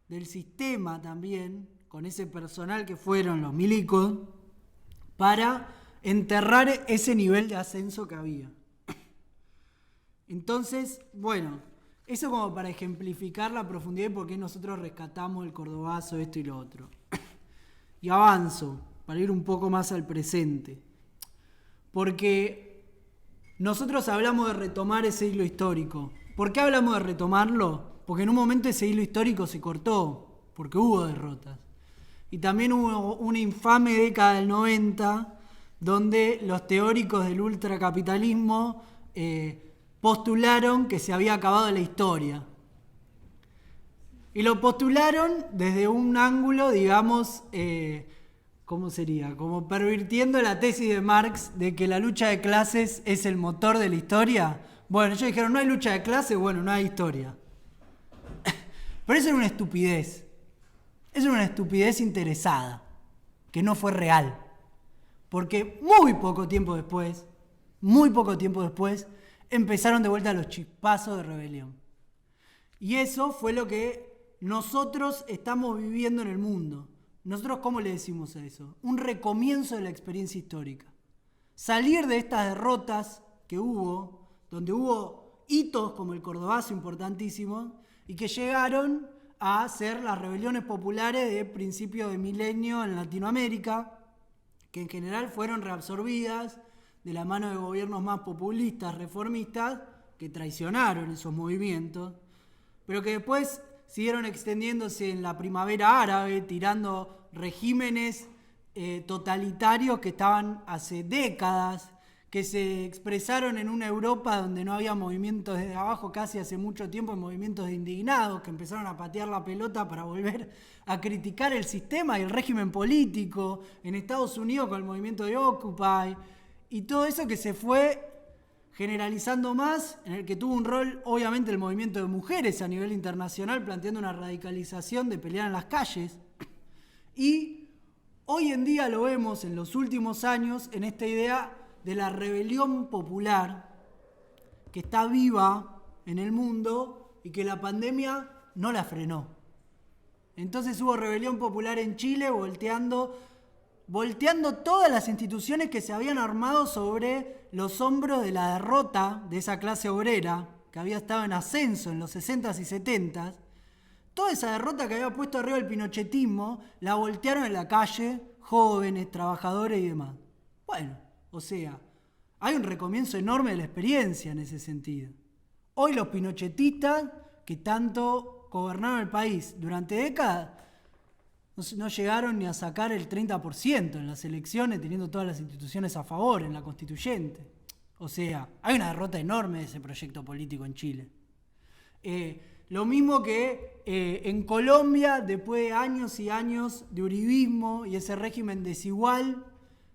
C: del sistema también, con ese personal que fueron los milicos, para enterrar ese nivel de ascenso que había. Entonces, bueno, eso como para ejemplificar la profundidad y por qué nosotros rescatamos el cordobazo, esto y lo otro. Y avanzo, para ir un poco más al presente. Porque nosotros hablamos de retomar ese hilo histórico. ¿Por qué hablamos de retomarlo? Porque en un momento ese hilo histórico se cortó, porque hubo derrotas. Y también hubo una infame década del 90, donde los teóricos del ultracapitalismo postularon que se había acabado la historia. Y lo postularon desde un ángulo, digamos, ¿cómo sería? Como pervirtiendo la tesis de Marx de que la lucha de clases es el motor de la historia. Bueno, ellos dijeron, no hay lucha de clases, bueno, no hay historia. Pero eso era una estupidez. Eso era una estupidez interesada, que no fue real. Porque muy poco tiempo después, empezaron de vuelta los chispazos de rebelión. Y eso fue lo que nosotros estamos viviendo en el mundo. ¿Nosotros cómo le decimos a eso? Un recomienzo de la experiencia histórica. Salir de estas derrotas que hubo, donde hubo hitos como el Cordobazo importantísimo, y que llegaron a ser las rebeliones populares de principio de milenio en Latinoamérica, que en general fueron reabsorbidas de la mano de gobiernos más populistas, reformistas, que traicionaron esos movimientos, pero que después siguieron extendiéndose en la primavera árabe, tirando regímenes totalitarios que estaban hace décadas, que se expresaron en una Europa donde no había movimientos desde abajo casi hace mucho tiempo, movimientos de indignados que empezaron a patear la pelota para volver a criticar el sistema y el régimen político, en Estados Unidos con el movimiento de Occupy, y todo eso que se fue generalizando más, en el que tuvo un rol obviamente el movimiento de mujeres a nivel internacional, planteando una radicalización de pelear en las calles, y hoy en día lo vemos en los últimos años en esta idea de la rebelión popular que está viva en el mundo y que la pandemia no la frenó. Entonces hubo rebelión popular en Chile volteando todas las instituciones que se habían armado sobre los hombros de la derrota de esa clase obrera que había estado en ascenso en los 60s y 70s. Toda esa derrota que había puesto arriba el pinochetismo la voltearon en la calle, jóvenes, trabajadores y demás. Bueno, o sea, hay un recomienzo enorme de la experiencia en ese sentido. Hoy los pinochetistas, que tanto gobernaron el país durante décadas, no llegaron ni a sacar el 30% en las elecciones, teniendo todas las instituciones a favor en la constituyente. O sea, hay una derrota enorme de ese proyecto político en Chile. Lo mismo que en Colombia, después de años y años de uribismo y ese régimen desigual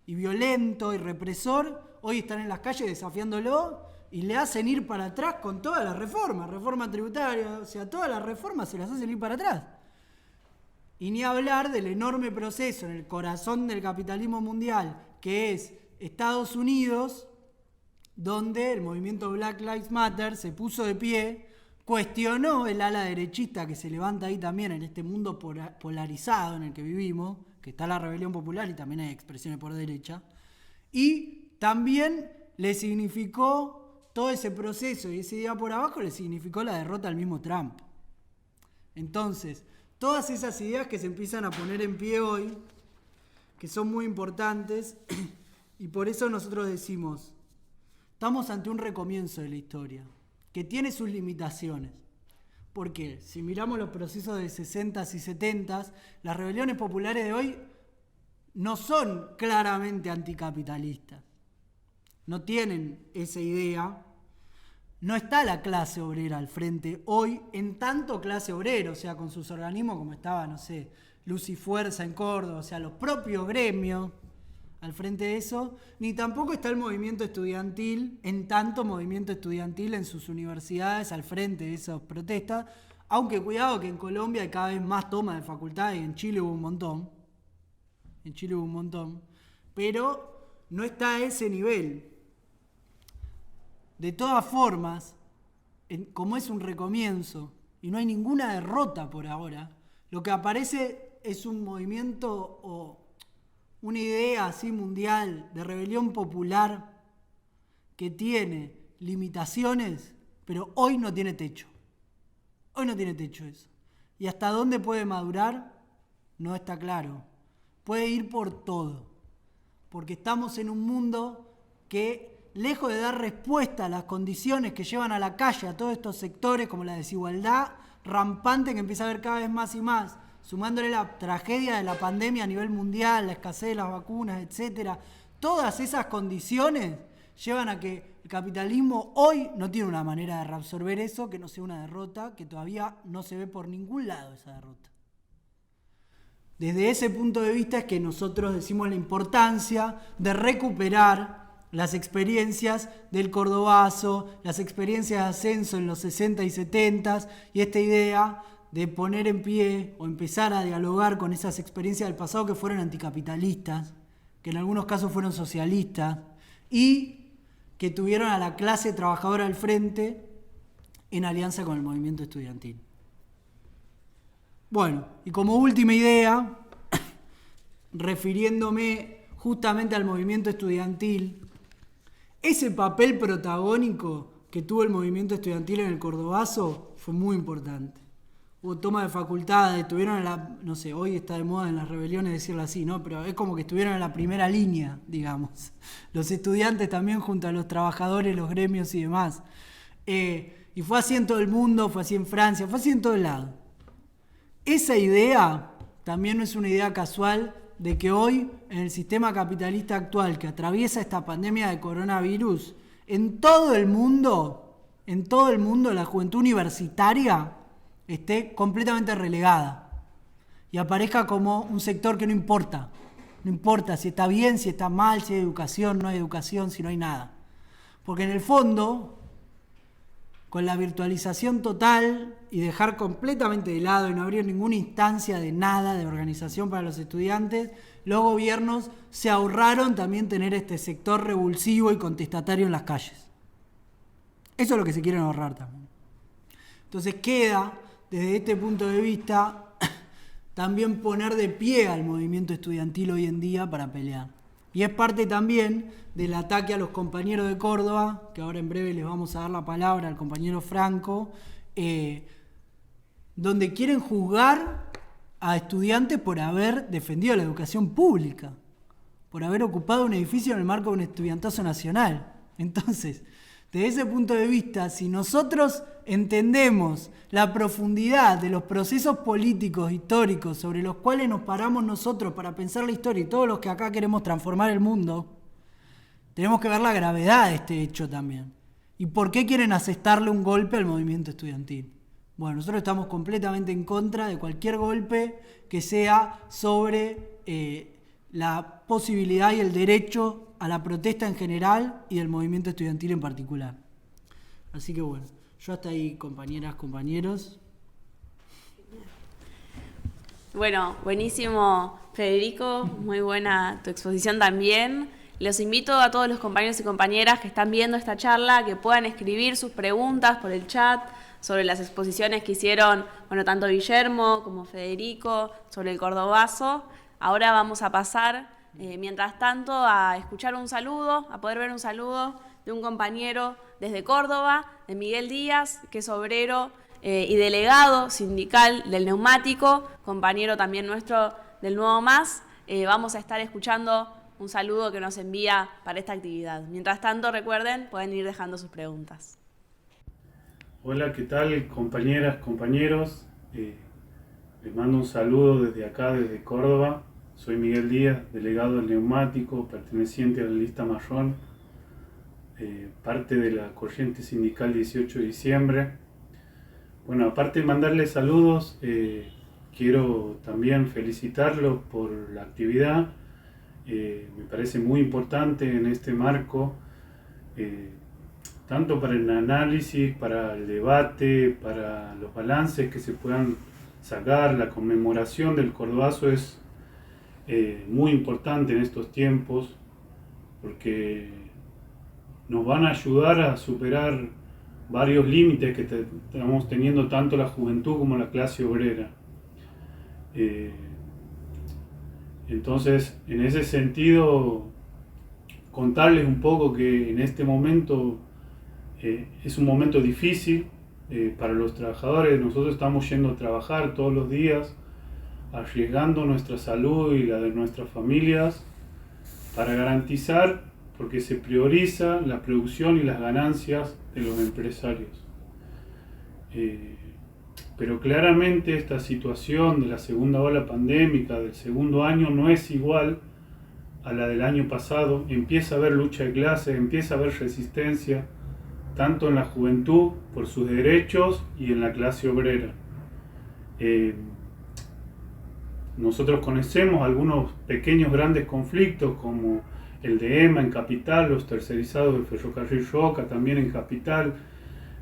C: y violento y represor, hoy están en las calles desafiándolo y le hacen ir para atrás con todas las reformas, reforma tributaria, o sea, todas las reformas se las hacen ir para atrás. Y ni hablar del enorme proceso en el corazón del capitalismo mundial, que es Estados Unidos, donde el movimiento Black Lives Matter se puso de pie, cuestionó el ala derechista que se levanta ahí también en este mundo polarizado en el que vivimos, que está la rebelión popular y también hay expresiones por derecha, y también le significó todo ese proceso y ese día por abajo le significó la derrota al mismo Trump. Entonces, todas esas ideas que se empiezan a poner en pie hoy, que son muy importantes, y por eso nosotros decimos, estamos ante un recomienzo de la historia, que tiene sus limitaciones. Porque si miramos los procesos de 60s y 70s, las rebeliones populares de hoy no son claramente anticapitalistas. No tienen esa idea. No está la clase obrera al frente hoy en tanto clase obrera, o sea, con sus organismos como estaba, no sé, Luz y Fuerza en Córdoba, o sea, los propios gremios al frente de eso, ni tampoco está el movimiento estudiantil, en tanto movimiento estudiantil en sus universidades al frente de esas protestas, aunque cuidado que en Colombia hay cada vez más toma de facultades y en Chile hubo un montón, pero no está a ese nivel. De todas formas, como es un recomienzo y no hay ninguna derrota por ahora, lo que aparece es un movimiento o una idea así mundial de rebelión popular que tiene limitaciones, pero hoy no tiene techo. Hoy no tiene techo eso. ¿Y hasta dónde puede madurar? No está claro. Puede ir por todo, porque estamos en un mundo que, lejos de dar respuesta a las condiciones que llevan a la calle a todos estos sectores, como la desigualdad rampante que empieza a haber cada vez más y más, sumándole la tragedia de la pandemia a nivel mundial, la escasez de las vacunas, etc. Todas esas condiciones llevan a que el capitalismo hoy no tiene una manera de reabsorber eso, que no sea una derrota, que todavía no se ve por ningún lado esa derrota. Desde ese punto de vista es que nosotros decimos la importancia de recuperar las experiencias del cordobazo, las experiencias de ascenso en los 60 y 70 y esta idea de poner en pie o empezar a dialogar con esas experiencias del pasado que fueron anticapitalistas, que en algunos casos fueron socialistas y que tuvieron a la clase trabajadora al frente en alianza con el movimiento estudiantil. Bueno, y como última idea, refiriéndome justamente al movimiento estudiantil, ese papel protagónico que tuvo el movimiento estudiantil en el cordobazo fue muy importante. Hubo toma de facultades, estuvieron no sé, hoy está de moda en las rebeliones decirlo así, ¿no? Pero es como que estuvieron en la primera línea, digamos. Los estudiantes también junto a los trabajadores, los gremios y demás. Y fue así en todo el mundo, fue así en Francia, fue así en todo el lado. Esa idea también no es una idea casual de que hoy, en el sistema capitalista actual que atraviesa esta pandemia de coronavirus, en todo el mundo, la juventud universitaria esté completamente relegada y aparezca como un sector que no importa. No importa si está bien, si está mal, si hay educación, no hay educación, si no hay nada. Porque en el fondo, con la virtualización total y dejar completamente de lado y no abrir ninguna instancia de nada, de organización para los estudiantes, los gobiernos se ahorraron también tener este sector revulsivo y contestatario en las calles. Eso es lo que se quieren ahorrar también. Entonces queda, desde este punto de vista, también poner de pie al movimiento estudiantil hoy en día para pelear. Y es parte también del ataque a los compañeros de Córdoba, que ahora en breve les vamos a dar la palabra al compañero Franco, donde quieren juzgar a estudiantes por haber defendido la educación pública, por haber ocupado un edificio en el marco de un estudiantazo nacional. Entonces, desde ese punto de vista, si nosotros entendemos la profundidad de los procesos políticos históricos sobre los cuales nos paramos nosotros para pensar la historia y todos los que acá queremos transformar el mundo, tenemos que ver la gravedad de este hecho también. ¿Y por qué quieren asestarle un golpe al movimiento estudiantil? Bueno, nosotros estamos completamente en contra de cualquier golpe que sea sobre la posibilidad y el derecho a la protesta en general y del movimiento estudiantil en particular. Así que bueno, yo hasta ahí, compañeras, compañeros.
A: Bueno, buenísimo, Federico, muy buena tu exposición también. Los invito a todos los compañeros y compañeras que están viendo esta charla que puedan escribir sus preguntas por el chat sobre las exposiciones que hicieron, bueno, tanto Guillermo como Federico, sobre el cordobazo. Ahora vamos a pasar, mientras tanto, a escuchar un saludo, a poder ver un saludo de un compañero desde Córdoba, de Miguel Díaz, que es obrero y delegado sindical del neumático, compañero también nuestro del Nuevo Más. Vamos a estar escuchando un saludo que nos envía para esta actividad. Mientras tanto, recuerden, pueden ir dejando sus preguntas.
D: Hola, ¿qué tal, compañeras, compañeros? Les mando un saludo desde acá, desde Córdoba. Soy Miguel Díaz, delegado del neumático, perteneciente a la lista marrón, parte de la corriente sindical 18 de diciembre. Bueno, aparte de mandarles saludos, quiero también felicitarlos por la actividad. Me parece muy importante en este marco, tanto para el análisis, para el debate, para los balances que se puedan sacar. La conmemoración del cordobazo es muy importante en estos tiempos, porque nos van a ayudar a superar varios límites que estamos teniendo tanto la juventud como la clase obrera. Entonces, en ese sentido, contarles un poco que en este momento es un momento difícil para los trabajadores. Nosotros estamos yendo a trabajar todos los días, arriesgando nuestra salud y la de nuestras familias para garantizar, porque se prioriza la producción y las ganancias de los empresarios. Pero claramente esta situación de la segunda ola pandémica del segundo año no es igual a la del año pasado. Empieza a haber lucha de clases, empieza a haber resistencia, tanto en la juventud por sus derechos y en la clase obrera. Nosotros conocemos algunos pequeños grandes conflictos, como el de EMA en Capital, los tercerizados del ferrocarril Roca también en Capital,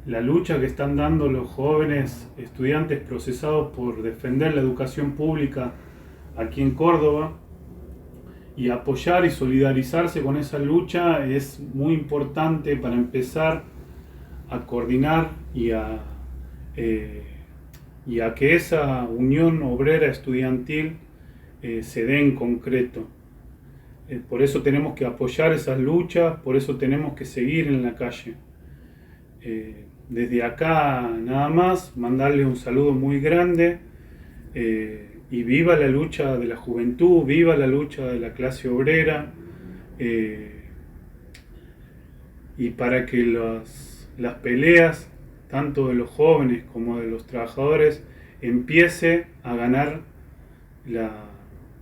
D: la lucha que están dando los jóvenes estudiantes procesados por defender la educación pública aquí en Córdoba, y apoyar y solidarizarse con esa lucha es muy importante para empezar a coordinar y a que esa unión obrera estudiantil se dé en concreto. Por eso tenemos que apoyar esas luchas, por eso tenemos que seguir en la calle. Desde acá nada más, mandarle un saludo muy grande, y viva la lucha de la juventud, viva la lucha de la clase obrera, y para que las peleas, tanto de los jóvenes como de los trabajadores, empiece a ganar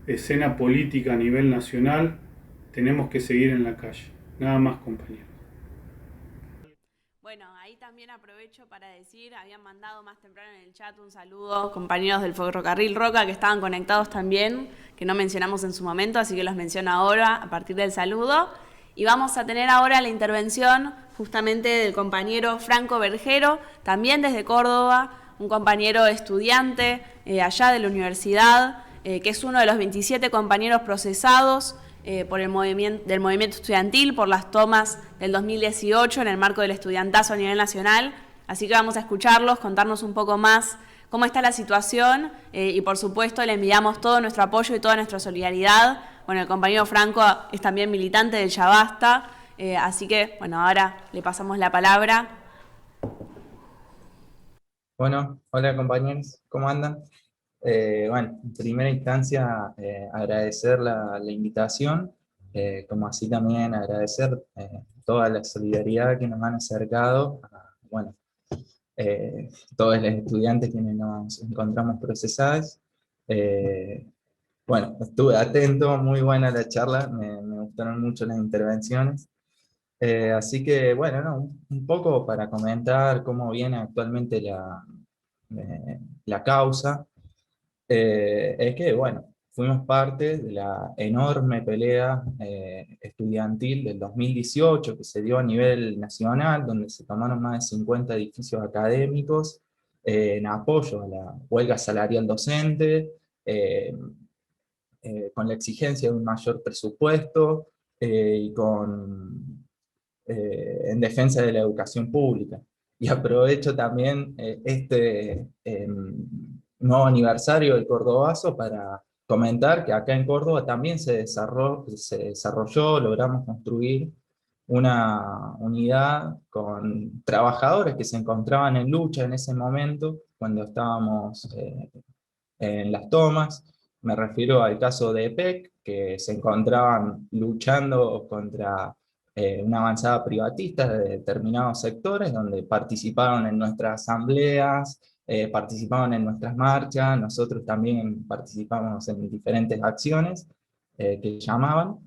D: escena política a nivel nacional, tenemos que seguir en la calle. Nada más, compañeros.
A: Bueno, ahí también aprovecho para decir, habían mandado más temprano en el chat un saludo compañeros del Ferrocarril Roca que estaban conectados también, que no mencionamos en su momento, así que los menciono ahora a partir del saludo. Y vamos a tener ahora la intervención justamente del compañero Franco Bergero, también desde Córdoba, un compañero estudiante allá de la universidad, que es uno de los 27 compañeros procesados por el del movimiento estudiantil, por las tomas del 2018 en el marco del estudiantazo a nivel nacional. Así que vamos a escucharlos, contarnos un poco más cómo está la situación y por supuesto le enviamos todo nuestro apoyo y toda nuestra solidaridad. Bueno, el compañero Franco es también militante del Ya Basta, así que bueno, ahora le pasamos la palabra.
E: Bueno, hola compañeros, ¿cómo andan? Bueno, en primera instancia agradecer la invitación, como así también agradecer toda la solidaridad que nos han acercado a, bueno, todos los estudiantes quienes nos encontramos procesados. Bueno, estuve atento, muy buena la charla, me gustaron mucho las intervenciones. Así que, bueno, no, un poco para comentar cómo viene actualmente la causa. Es que, bueno, fuimos parte de la enorme pelea estudiantil del 2018 que se dio a nivel nacional, donde se tomaron más de 50 edificios académicos en apoyo a la huelga salarial docente, con la exigencia de un mayor presupuesto y en defensa de la educación pública. Y aprovecho también este nuevo aniversario del Cordobazo para comentar que acá en Córdoba también se desarrolló, logramos construir una unidad con trabajadores que se encontraban en lucha en ese momento, cuando estábamos en las tomas. Me refiero al caso de EPEC, que se encontraban luchando contra una avanzada privatista de determinados sectores, donde participaron en nuestras asambleas, participaron en nuestras marchas, nosotros también participamos en diferentes acciones que llamaban,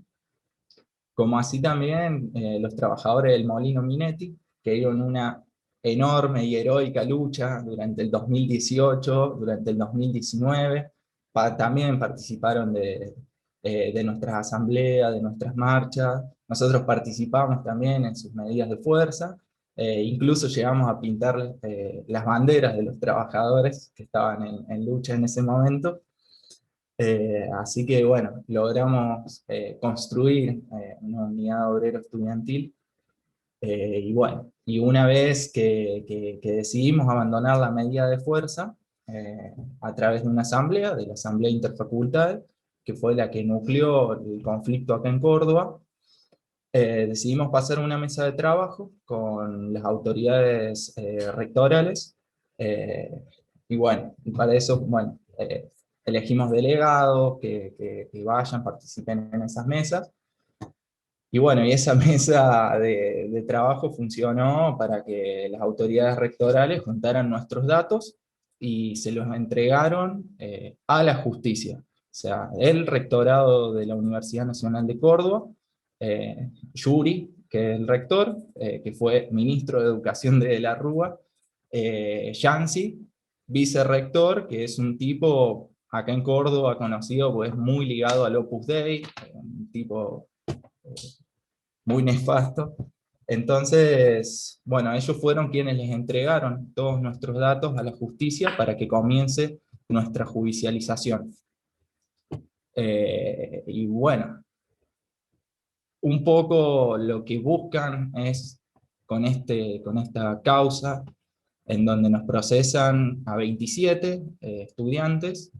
E: como así también los trabajadores del Molino Minetti, que dieron una enorme y heroica lucha durante el 2018, durante el 2019, también participaron de nuestras asambleas, de nuestras marchas. Nosotros participamos también en sus medidas de fuerza, incluso llegamos a pintar las banderas de los trabajadores que estaban en lucha en ese momento. Así que bueno, logramos construir una unidad obrero estudiantil. Y bueno, y una vez que decidimos abandonar la medida de fuerza, a través de una asamblea, de la Asamblea Interfacultad, que fue la que nucleó el conflicto acá en Córdoba, decidimos pasar una mesa de trabajo con las autoridades rectorales, y bueno, y para eso, bueno, elegimos delegados que vayan, participen en esas mesas. Y bueno, y esa mesa de trabajo funcionó para que las autoridades rectorales juntaran nuestros datos y se los entregaron a la justicia. O sea, el rectorado de la Universidad Nacional de Córdoba, Yuri, que es el rector, que fue ministro de Educación de la Rúa, Yancy, vicerrector, que es un tipo acá en Córdoba conocido, pues muy ligado al Opus Dei, un tipo muy nefasto. Entonces, bueno, ellos fueron quienes les entregaron todos nuestros datos a la justicia para que comience nuestra judicialización. Y bueno, un poco lo que buscan es, con esta causa, en donde nos procesan a 27 estudiantes,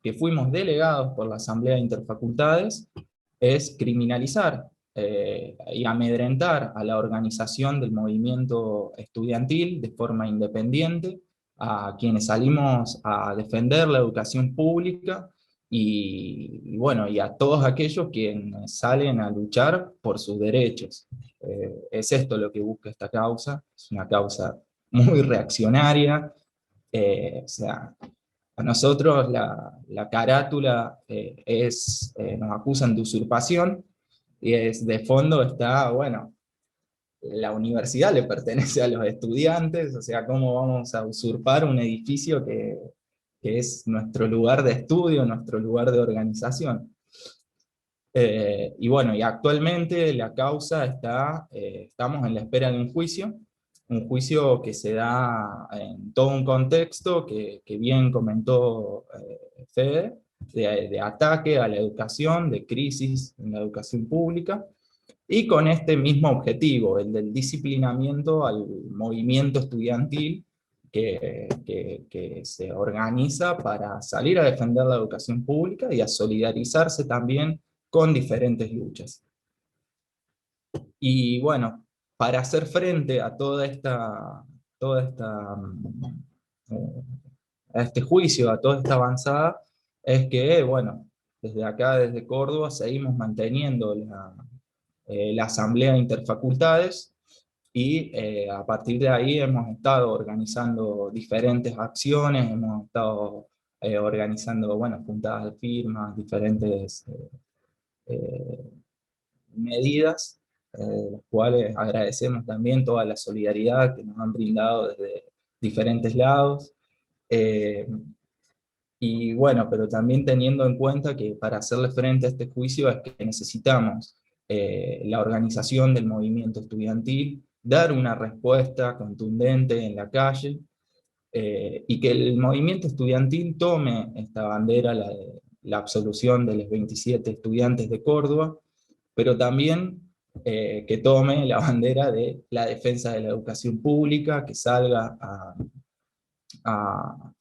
E: que fuimos delegados por la Asamblea de Interfacultades, es criminalizar y amedrentar a la organización del movimiento estudiantil de forma independiente, a quienes salimos a defender la educación pública, y bueno, y a todos aquellos quienes salen a luchar por sus derechos. Es esto lo que busca esta causa, es una causa muy reaccionaria, o sea, A nosotros la carátula nos acusan de usurpación, y de fondo está, bueno, la universidad le pertenece a los estudiantes, o sea, ¿cómo vamos a usurpar un edificio que es nuestro lugar de estudio, nuestro lugar de organización? Y bueno, y actualmente la causa estamos en la espera de un juicio que se da en todo un contexto que bien comentó Fede, de ataque a la educación, de crisis en la educación pública, y con este mismo objetivo, el del disciplinamiento al movimiento estudiantil que se organiza para salir a defender la educación pública y a solidarizarse también con diferentes luchas. Y bueno, para hacer frente a a este juicio, a toda esta avanzada, es que, bueno, desde acá, desde Córdoba, seguimos manteniendo la Asamblea de Interfacultades, y a partir de ahí hemos estado organizando diferentes acciones, hemos estado organizando, bueno, juntadas de firmas, diferentes medidas, las cuales agradecemos también toda la solidaridad que nos han brindado desde diferentes lados. Y bueno, pero también teniendo en cuenta que para hacerle frente a este juicio es que necesitamos la organización del movimiento estudiantil, dar una respuesta contundente en la calle, y que el movimiento estudiantil tome esta bandera, la absolución de los 27 estudiantes de Córdoba, pero también que tome la bandera de la defensa de la educación pública, que salga a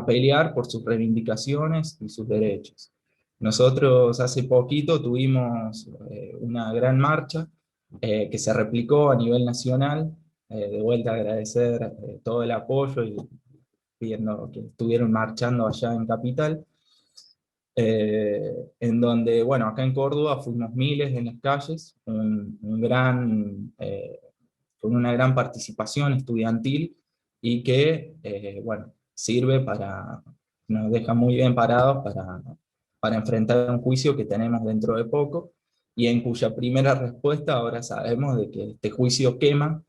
E: pelear por sus reivindicaciones y sus derechos. Nosotros hace poquito tuvimos una gran marcha que se replicó a nivel nacional. De vuelta agradecer todo el apoyo y pidiendo que estuvieron marchando allá en Capital, en donde, bueno, acá en Córdoba fuimos miles en las calles, con una gran participación estudiantil, y que, bueno, nos deja muy bien parados para enfrentar un juicio que tenemos dentro de poco, y en cuya primera respuesta ahora sabemos de que este juicio quema,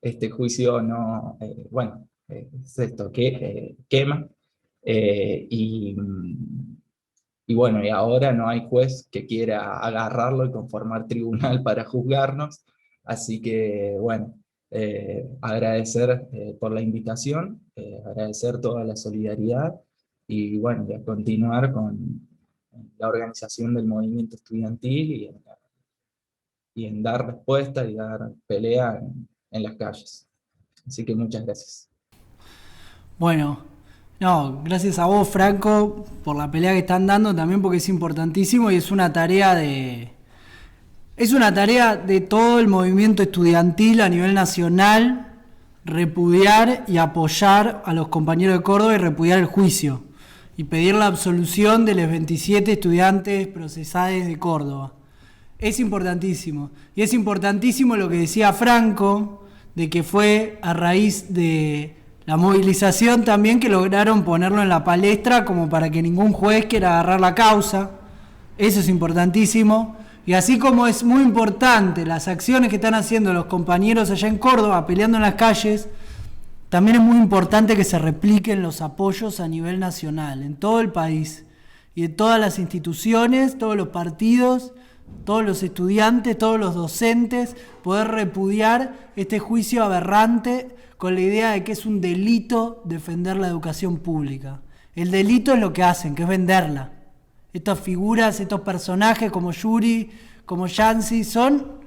E: este juicio no, bueno, es esto, que quema, y bueno, y ahora no hay juez que quiera agarrarlo y conformar tribunal para juzgarnos, así que bueno, agradecer por la invitación, agradecer toda la solidaridad, y bueno, y a continuar con la organización del movimiento estudiantil y en dar respuesta y dar pelea en las calles. Así que muchas gracias.
C: Bueno, no, gracias a vos, Franco, por la pelea que están dando, también porque es importantísimo y es una tarea de todo el movimiento estudiantil a nivel nacional, repudiar y apoyar a los compañeros de Córdoba y repudiar el juicio y pedir la absolución de los 27 estudiantes procesados de Córdoba. Es importantísimo. Y es importantísimo lo que decía Franco, de que fue a raíz de la movilización también que lograron ponerlo en la palestra como para que ningún juez quiera agarrar la causa. Eso es importantísimo. Y así como es muy importante las acciones que están haciendo los compañeros allá en Córdoba peleando en las calles, también es muy importante que se repliquen los apoyos a nivel nacional, en todo el país, y de todas las instituciones, todos los partidos, todos los estudiantes, todos los docentes, poder repudiar este juicio aberrante con la idea de que es un delito defender la educación pública. El delito es lo que hacen, que es venderla. Estas figuras, estos personajes como Yuri, como Yancy, son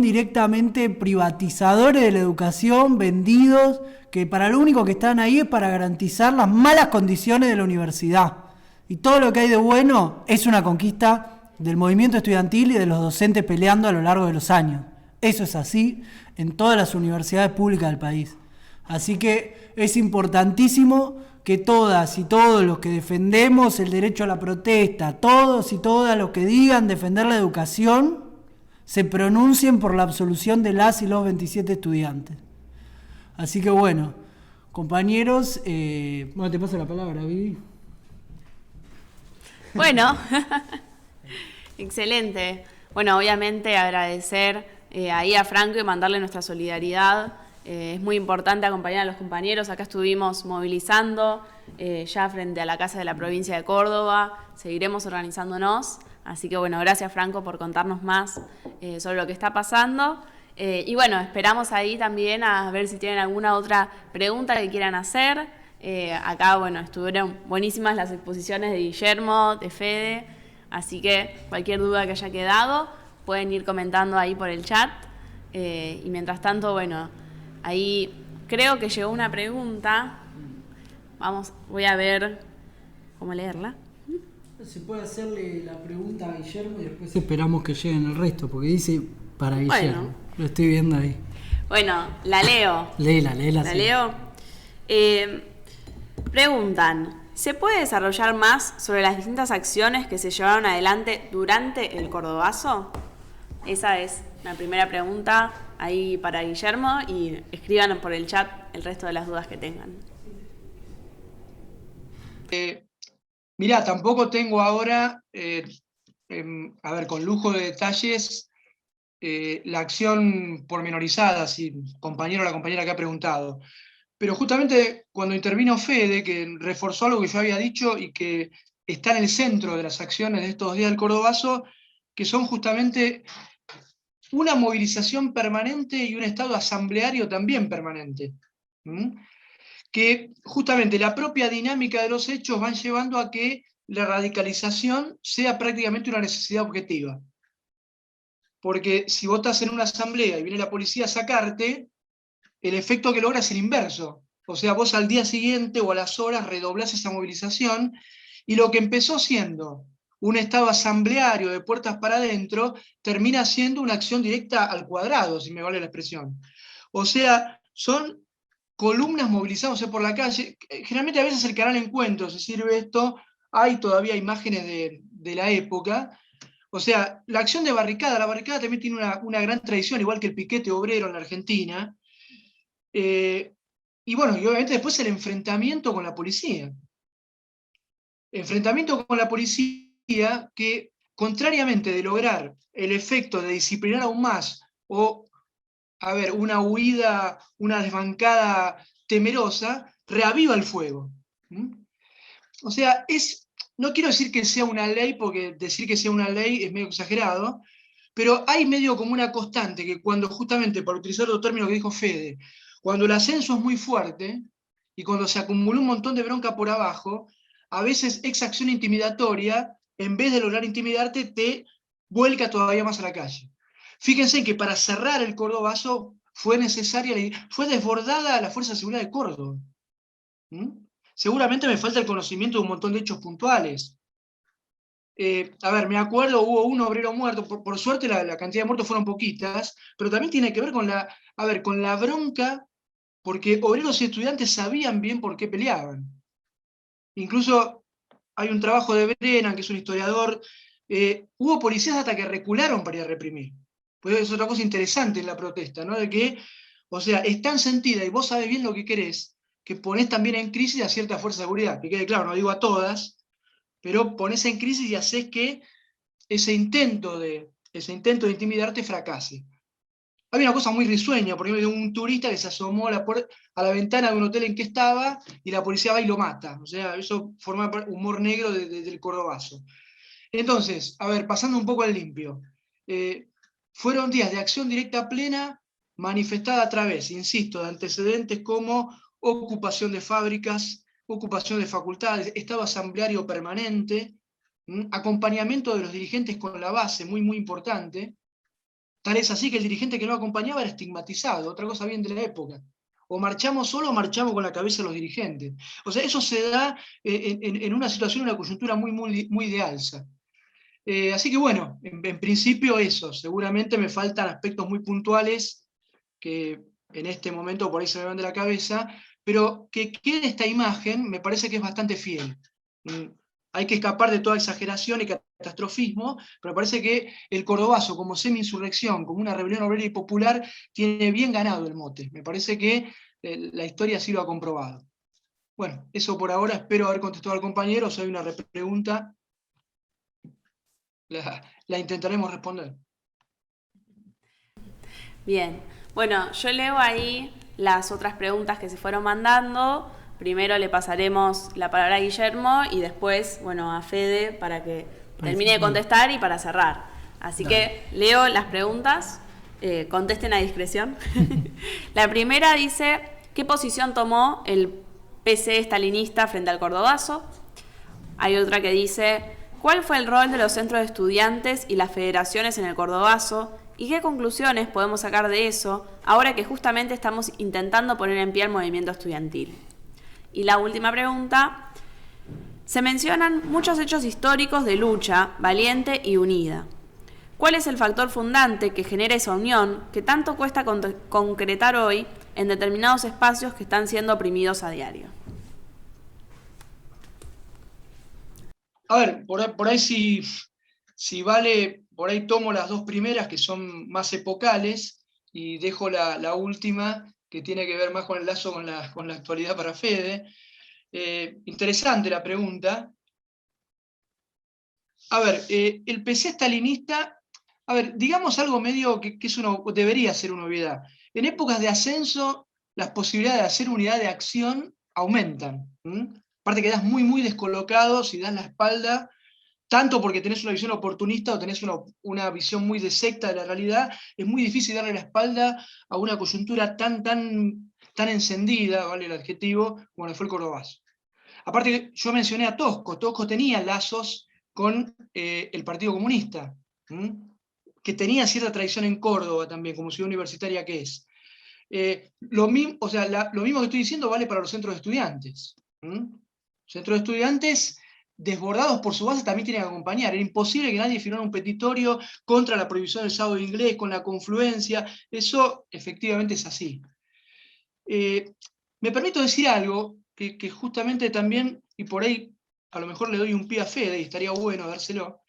C: directamente privatizadores de la educación, vendidos, que para lo único que están ahí es para garantizar las malas condiciones de la universidad. Y todo lo que hay de bueno es una conquista del movimiento estudiantil y de los docentes peleando a lo largo de los años. Eso es así en todas las universidades públicas del país. Así que es importantísimo que todas y todos los que defendemos el derecho a la protesta, todos y todas los que digan defender la educación, se pronuncien por la absolución de las y los 27 estudiantes. Así que bueno, compañeros, bueno, te paso la palabra, Vivi.
A: Bueno, excelente. Bueno, obviamente agradecer ahí a Franco y mandarle nuestra solidaridad. Es muy importante acompañar a los compañeros. Acá estuvimos movilizando ya frente a la Casa de la Provincia de Córdoba. Seguiremos organizándonos. Así que bueno, gracias Franco por contarnos más sobre lo que está pasando. Y bueno, esperamos ahí también a ver si tienen alguna otra pregunta que quieran hacer. Acá, bueno, estuvieron buenísimas las exposiciones de Guillermo, de Fede. Así que cualquier duda que haya quedado, pueden ir comentando ahí por el chat. Y mientras tanto, bueno, ahí creo que llegó una pregunta. Voy a ver cómo leerla.
C: Se puede hacerle la pregunta a Guillermo y después esperamos que lleguen el resto, porque dice para Guillermo.
A: Bueno.
C: Lo estoy viendo ahí.
A: Bueno, la leo.
C: Léela.
A: ¿La
C: sí.
A: leo? Preguntan, ¿se puede desarrollar más sobre las distintas acciones que se llevaron adelante durante el Cordobazo? Esa es la primera pregunta ahí para Guillermo y escriban por el chat el resto de las dudas que tengan.
B: Mirá, tampoco tengo ahora, con lujo de detalles, la acción pormenorizada, si compañero o la compañera que ha preguntado. Pero justamente cuando intervino Fede, que reforzó algo que yo había dicho y que está en el centro de las acciones de estos días del Cordobazo, que son justamente una movilización permanente y un estado asambleario también permanente. Que justamente la propia dinámica de los hechos van llevando a que la radicalización sea prácticamente una necesidad objetiva. Porque si vos estás en una asamblea y viene la policía a sacarte, el efecto que logra es el inverso. O sea, vos al día siguiente o a las horas redoblás esa movilización, y lo que empezó siendo un estado asambleario de puertas para adentro, termina siendo una acción directa al cuadrado, si me vale la expresión. O sea, son columnas movilizándose por la calle. Generalmente a veces el canal Encuentro se sirve esto, hay todavía imágenes de la época. O sea, la acción de barricada, la barricada también tiene una gran tradición, igual que el piquete obrero en la Argentina. Y bueno, y obviamente después el enfrentamiento con la policía. Enfrentamiento con la policía que, contrariamente de lograr el efecto de disciplinar aún más, o, una huida, una desbancada temerosa, reaviva el fuego. O sea, no quiero decir que sea una ley, porque decir que sea una ley es medio exagerado, pero hay medio como una constante que cuando justamente, para utilizar otro término que dijo Fede, cuando el ascenso es muy fuerte y cuando se acumula un montón de bronca por abajo, a veces esa acción intimidatoria, en vez de lograr intimidarte, te vuelca todavía más a la calle. Fíjense que para cerrar el Cordobazo fue desbordada la Fuerza de Seguridad de Córdoba. Seguramente me falta el conocimiento de un montón de hechos puntuales. Me acuerdo, hubo un obrero muerto, por suerte la cantidad de muertos fueron poquitas, pero también tiene que ver con la bronca, porque obreros y estudiantes sabían bien por qué peleaban. Incluso hay un trabajo de Brennan, que es un historiador, hubo policías hasta que recularon para ir a reprimir. Pues es otra cosa interesante en la protesta, ¿no? De que, o sea, es tan sentida y vos sabés bien lo que querés, que ponés también en crisis a cierta fuerza de seguridad, que quede claro, no digo a todas, pero pones en crisis y haces que ese intento de intimidarte fracase. Había una cosa muy risueña, por ejemplo, de un turista que se asomó a la ventana de un hotel en que estaba y la policía va y lo mata. O sea, eso forma humor negro del Cordobazo. Entonces, pasando un poco al limpio. Fueron días de acción directa plena, manifestada a través, insisto, de antecedentes como ocupación de fábricas, ocupación de facultades, estado asambleario permanente, acompañamiento de los dirigentes con la base, muy, muy importante. Tal es así que el dirigente que no acompañaba era estigmatizado, otra cosa bien de la época. O marchamos solo o marchamos con la cabeza de los dirigentes. O sea, eso se da en una situación, una coyuntura muy, muy, muy de alza. Así que bueno, en principio eso. Seguramente me faltan aspectos muy puntuales que en este momento por ahí se me van de la cabeza, pero que quede esta imagen me parece que es bastante fiel. Hay que escapar de toda exageración y catastrofismo, pero me parece que el Cordobazo, como semi-insurrección, como una rebelión obrera y popular, tiene bien ganado el mote. Me parece que la historia así lo ha comprobado. Bueno, eso por ahora, espero haber contestado al compañero. Si hay una pregunta, la intentaremos responder.
A: Bien, bueno, yo leo ahí las otras preguntas que se fueron mandando. Primero le pasaremos la palabra a Guillermo y después, bueno, a Fede para que termine de contestar y para cerrar. Así que leo las preguntas, contesten a discreción. La primera dice, ¿qué posición tomó el PC estalinista frente al Cordobazo? Hay otra que dice, ¿cuál fue el rol de los centros de estudiantes y las federaciones en el Cordobazo? ¿Y qué conclusiones podemos sacar de eso ahora que justamente estamos intentando poner en pie el movimiento estudiantil? Y la última pregunta, se mencionan muchos hechos históricos de lucha valiente y unida. ¿Cuál es el factor fundante que genera esa unión que tanto cuesta concretar hoy en determinados espacios que están siendo oprimidos a diario?
B: A ver, por ahí si vale, por ahí tomo las dos primeras que son más epocales y dejo la última que tiene que ver más con el lazo con la actualidad para Fede. Interesante la pregunta. A ver, el PC estalinista, a ver, digamos algo medio que debería ser una obviedad. En épocas de ascenso, las posibilidades de hacer unidad de acción aumentan. Aparte quedás muy, muy descolocado si das la espalda, tanto porque tenés una visión oportunista o tenés una visión muy de secta de la realidad, es muy difícil darle la espalda a una coyuntura tan encendida, vale el adjetivo, como fue el Cordobazo. Aparte, yo mencioné a Tosco. Tosco tenía lazos con el Partido Comunista, que tenía cierta tradición en Córdoba también, como ciudad universitaria que es. Lo mismo que estoy diciendo vale para los centros de estudiantes. Centros de estudiantes desbordados por su base también tienen que acompañar. Era imposible que nadie firmara un petitorio contra la prohibición del sábado inglés, con la confluencia. Eso efectivamente es así. Me permito decir algo que justamente también, y por ahí a lo mejor le doy un pie a Fede, y estaría bueno dárselo.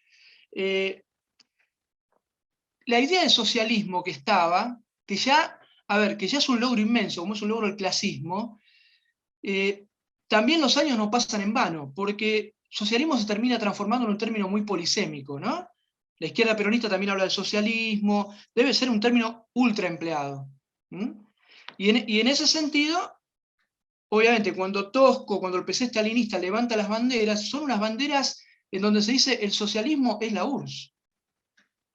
B: La idea de socialismo que estaba, que ya es un logro inmenso, como es un logro el clasismo, también los años no pasan en vano, porque socialismo se termina transformando en un término muy polisémico, ¿no? La izquierda peronista también habla del socialismo, debe ser un término ultra empleado. Y en ese sentido, obviamente, cuando el PC estalinista levanta las banderas, son unas banderas en donde se dice el socialismo es la URSS.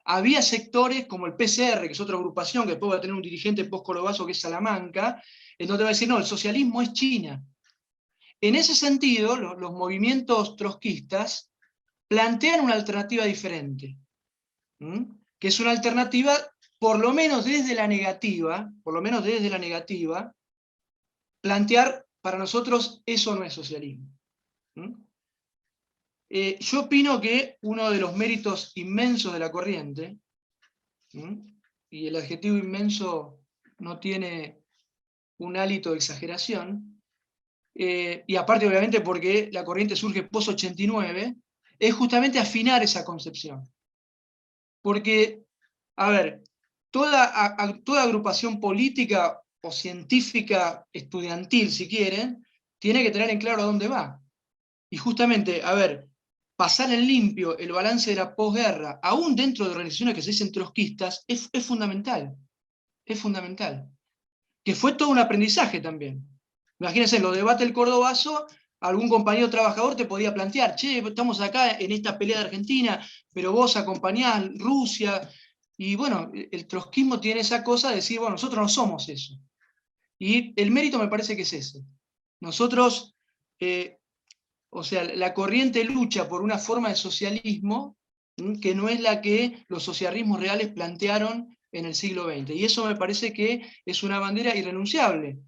B: Había sectores como el PCR, que es otra agrupación, que después va a tener un dirigente post-Cordobazo que es Salamanca, en donde va a decir, no, el socialismo es China. En ese sentido, los movimientos trotskistas plantean una alternativa diferente, que es una alternativa, por lo menos desde la negativa, plantear, para nosotros, eso no es socialismo. Yo opino que uno de los méritos inmensos de la corriente, y el adjetivo inmenso no tiene un hálito de exageración, y aparte obviamente porque la corriente surge post-89, es justamente afinar esa concepción. Porque, a ver, toda agrupación política o científica estudiantil, si quieren, tiene que tener en claro a dónde va. Y justamente, a ver, pasar en limpio el balance de la posguerra, aún dentro de organizaciones que se dicen trotskistas, es fundamental. Es fundamental. Que fue todo un aprendizaje también. Imagínense, en los debates del Cordobazo, algún compañero trabajador te podía plantear, che, estamos acá en esta pelea de Argentina, pero vos acompañás Rusia. Y bueno, el trotskismo tiene esa cosa de decir, bueno, nosotros no somos eso. Y el mérito me parece que es ese. Nosotros, la corriente lucha por una forma de socialismo que no es la que los socialismos reales plantearon en el siglo XX. Y eso me parece que es una bandera irrenunciable.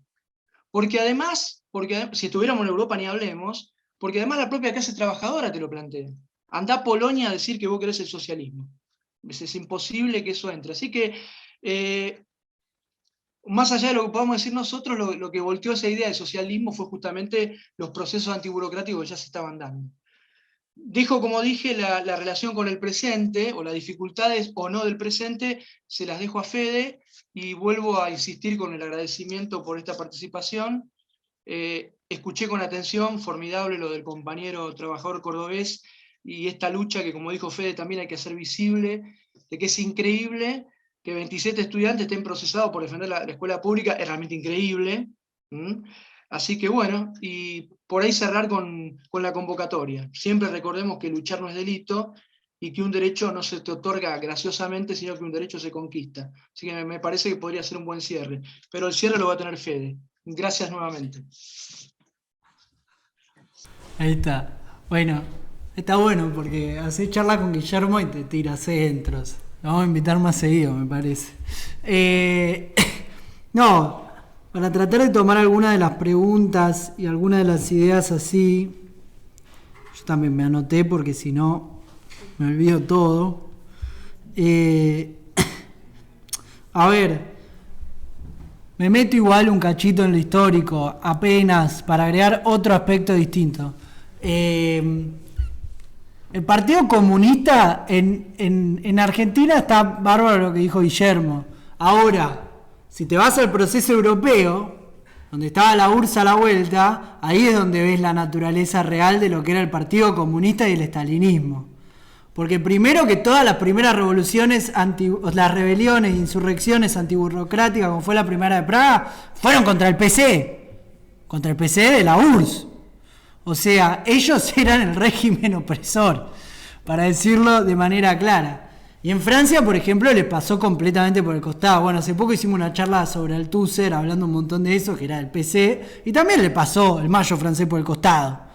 B: Porque además, si estuviéramos en Europa ni hablemos, porque además la propia clase trabajadora te lo plantea. Andá a Polonia a decir que vos querés el socialismo. Es imposible que eso entre. Así que, más allá de lo que podamos decir nosotros, lo que volteó esa idea de socialismo fue justamente los procesos antiburocráticos que ya se estaban dando. Dejo, como dije, la relación con el presente, o las dificultades o no del presente, se las dejo a Fede, y vuelvo a insistir con el agradecimiento por esta participación. Escuché con atención, formidable lo del compañero trabajador cordobés, y esta lucha que, como dijo Fede, también hay que hacer visible, de que es increíble que 27 estudiantes estén procesados por defender la escuela pública, es realmente increíble. Así que bueno, y por ahí cerrar con la convocatoria. Siempre recordemos que luchar no es delito, y que un derecho no se te otorga graciosamente, sino que un derecho se conquista. Así que me parece que podría ser un buen cierre. Pero el cierre lo va a tener Fede. Gracias nuevamente.
C: Ahí está. Bueno, está bueno porque haces charla con Guillermo y te tira centros. Lo vamos a invitar más seguido, me parece. No, para tratar de tomar algunas de las preguntas y algunas de las ideas así, yo también me anoté porque si no me olvido todo. A ver, me meto igual un cachito en lo histórico, apenas para agregar otro aspecto distinto. El Partido Comunista en Argentina está bárbaro lo que dijo Guillermo. Ahora, si te vas al proceso europeo, donde estaba la URSS a la vuelta, ahí es donde ves la naturaleza real de lo que era el Partido Comunista y el estalinismo. Porque primero que todas las primeras revoluciones, las rebeliones, insurrecciones antiburocráticas, como fue la primera de Praga, fueron contra el PC de la URSS. O sea, ellos eran el régimen opresor, para decirlo de manera clara. Y en Francia, por ejemplo, les pasó completamente por el costado. Bueno, hace poco hicimos una charla sobre Althusser, hablando un montón de eso, que era el PC, y también le pasó el Mayo francés por el costado.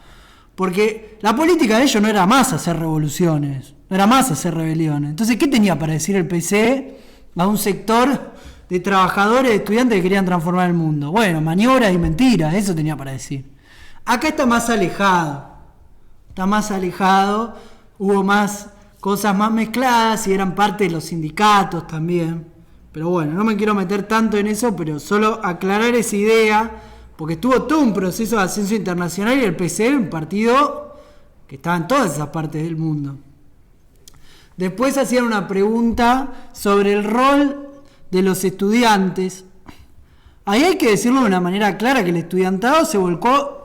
C: Porque la política de ellos no era más hacer revoluciones, no era más hacer rebeliones. Entonces, ¿qué tenía para decir el PC a un sector de trabajadores, de estudiantes que querían transformar el mundo? Bueno, maniobras y mentiras, eso tenía para decir. Acá está más alejado, hubo más cosas más mezcladas y eran parte de los sindicatos también. Pero bueno, no me quiero meter tanto en eso, pero solo aclarar esa idea, porque estuvo todo un proceso de ascenso internacional y el PC era un partido que estaba en todas esas partes del mundo. Después hacían una pregunta sobre el rol de los estudiantes. Ahí hay que decirlo de una manera clara, que el estudiantado se volcó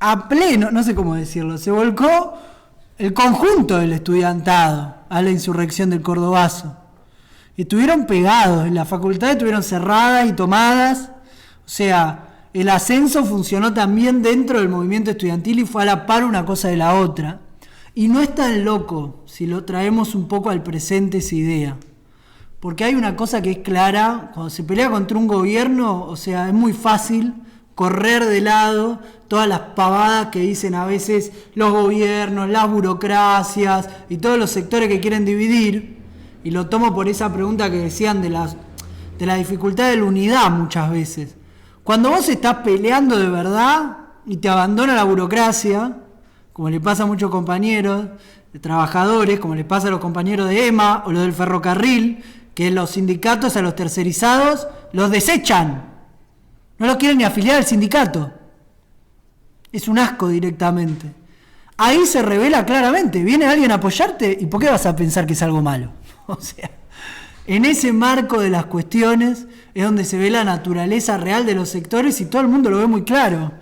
C: a pleno, no sé cómo decirlo, se volcó el conjunto del estudiantado a la insurrección del Cordobazo. Estuvieron pegados, en las facultades estuvieron cerradas y tomadas, o sea, el ascenso funcionó también dentro del movimiento estudiantil y fue a la par una cosa de la otra. Y no es tan loco si lo traemos un poco al presente esa idea. Porque hay una cosa que es clara, cuando se pelea contra un gobierno, o sea, es muy fácil correr de lado todas las pavadas que dicen a veces los gobiernos, las burocracias y todos los sectores que quieren dividir, y lo tomo por esa pregunta que decían de la dificultad de la unidad muchas veces. Cuando vos estás peleando de verdad y te abandona la burocracia, como le pasa a muchos compañeros de trabajadores, como le pasa a los compañeros de EMA o los del ferrocarril, que los sindicatos a los tercerizados los desechan. No lo quieren ni afiliar al sindicato. Es un asco directamente. Ahí se revela claramente. Viene alguien a apoyarte y ¿por qué vas a pensar que es algo malo? O sea, en ese marco de las cuestiones es donde se ve la naturaleza real de los sectores y todo el mundo lo ve muy claro.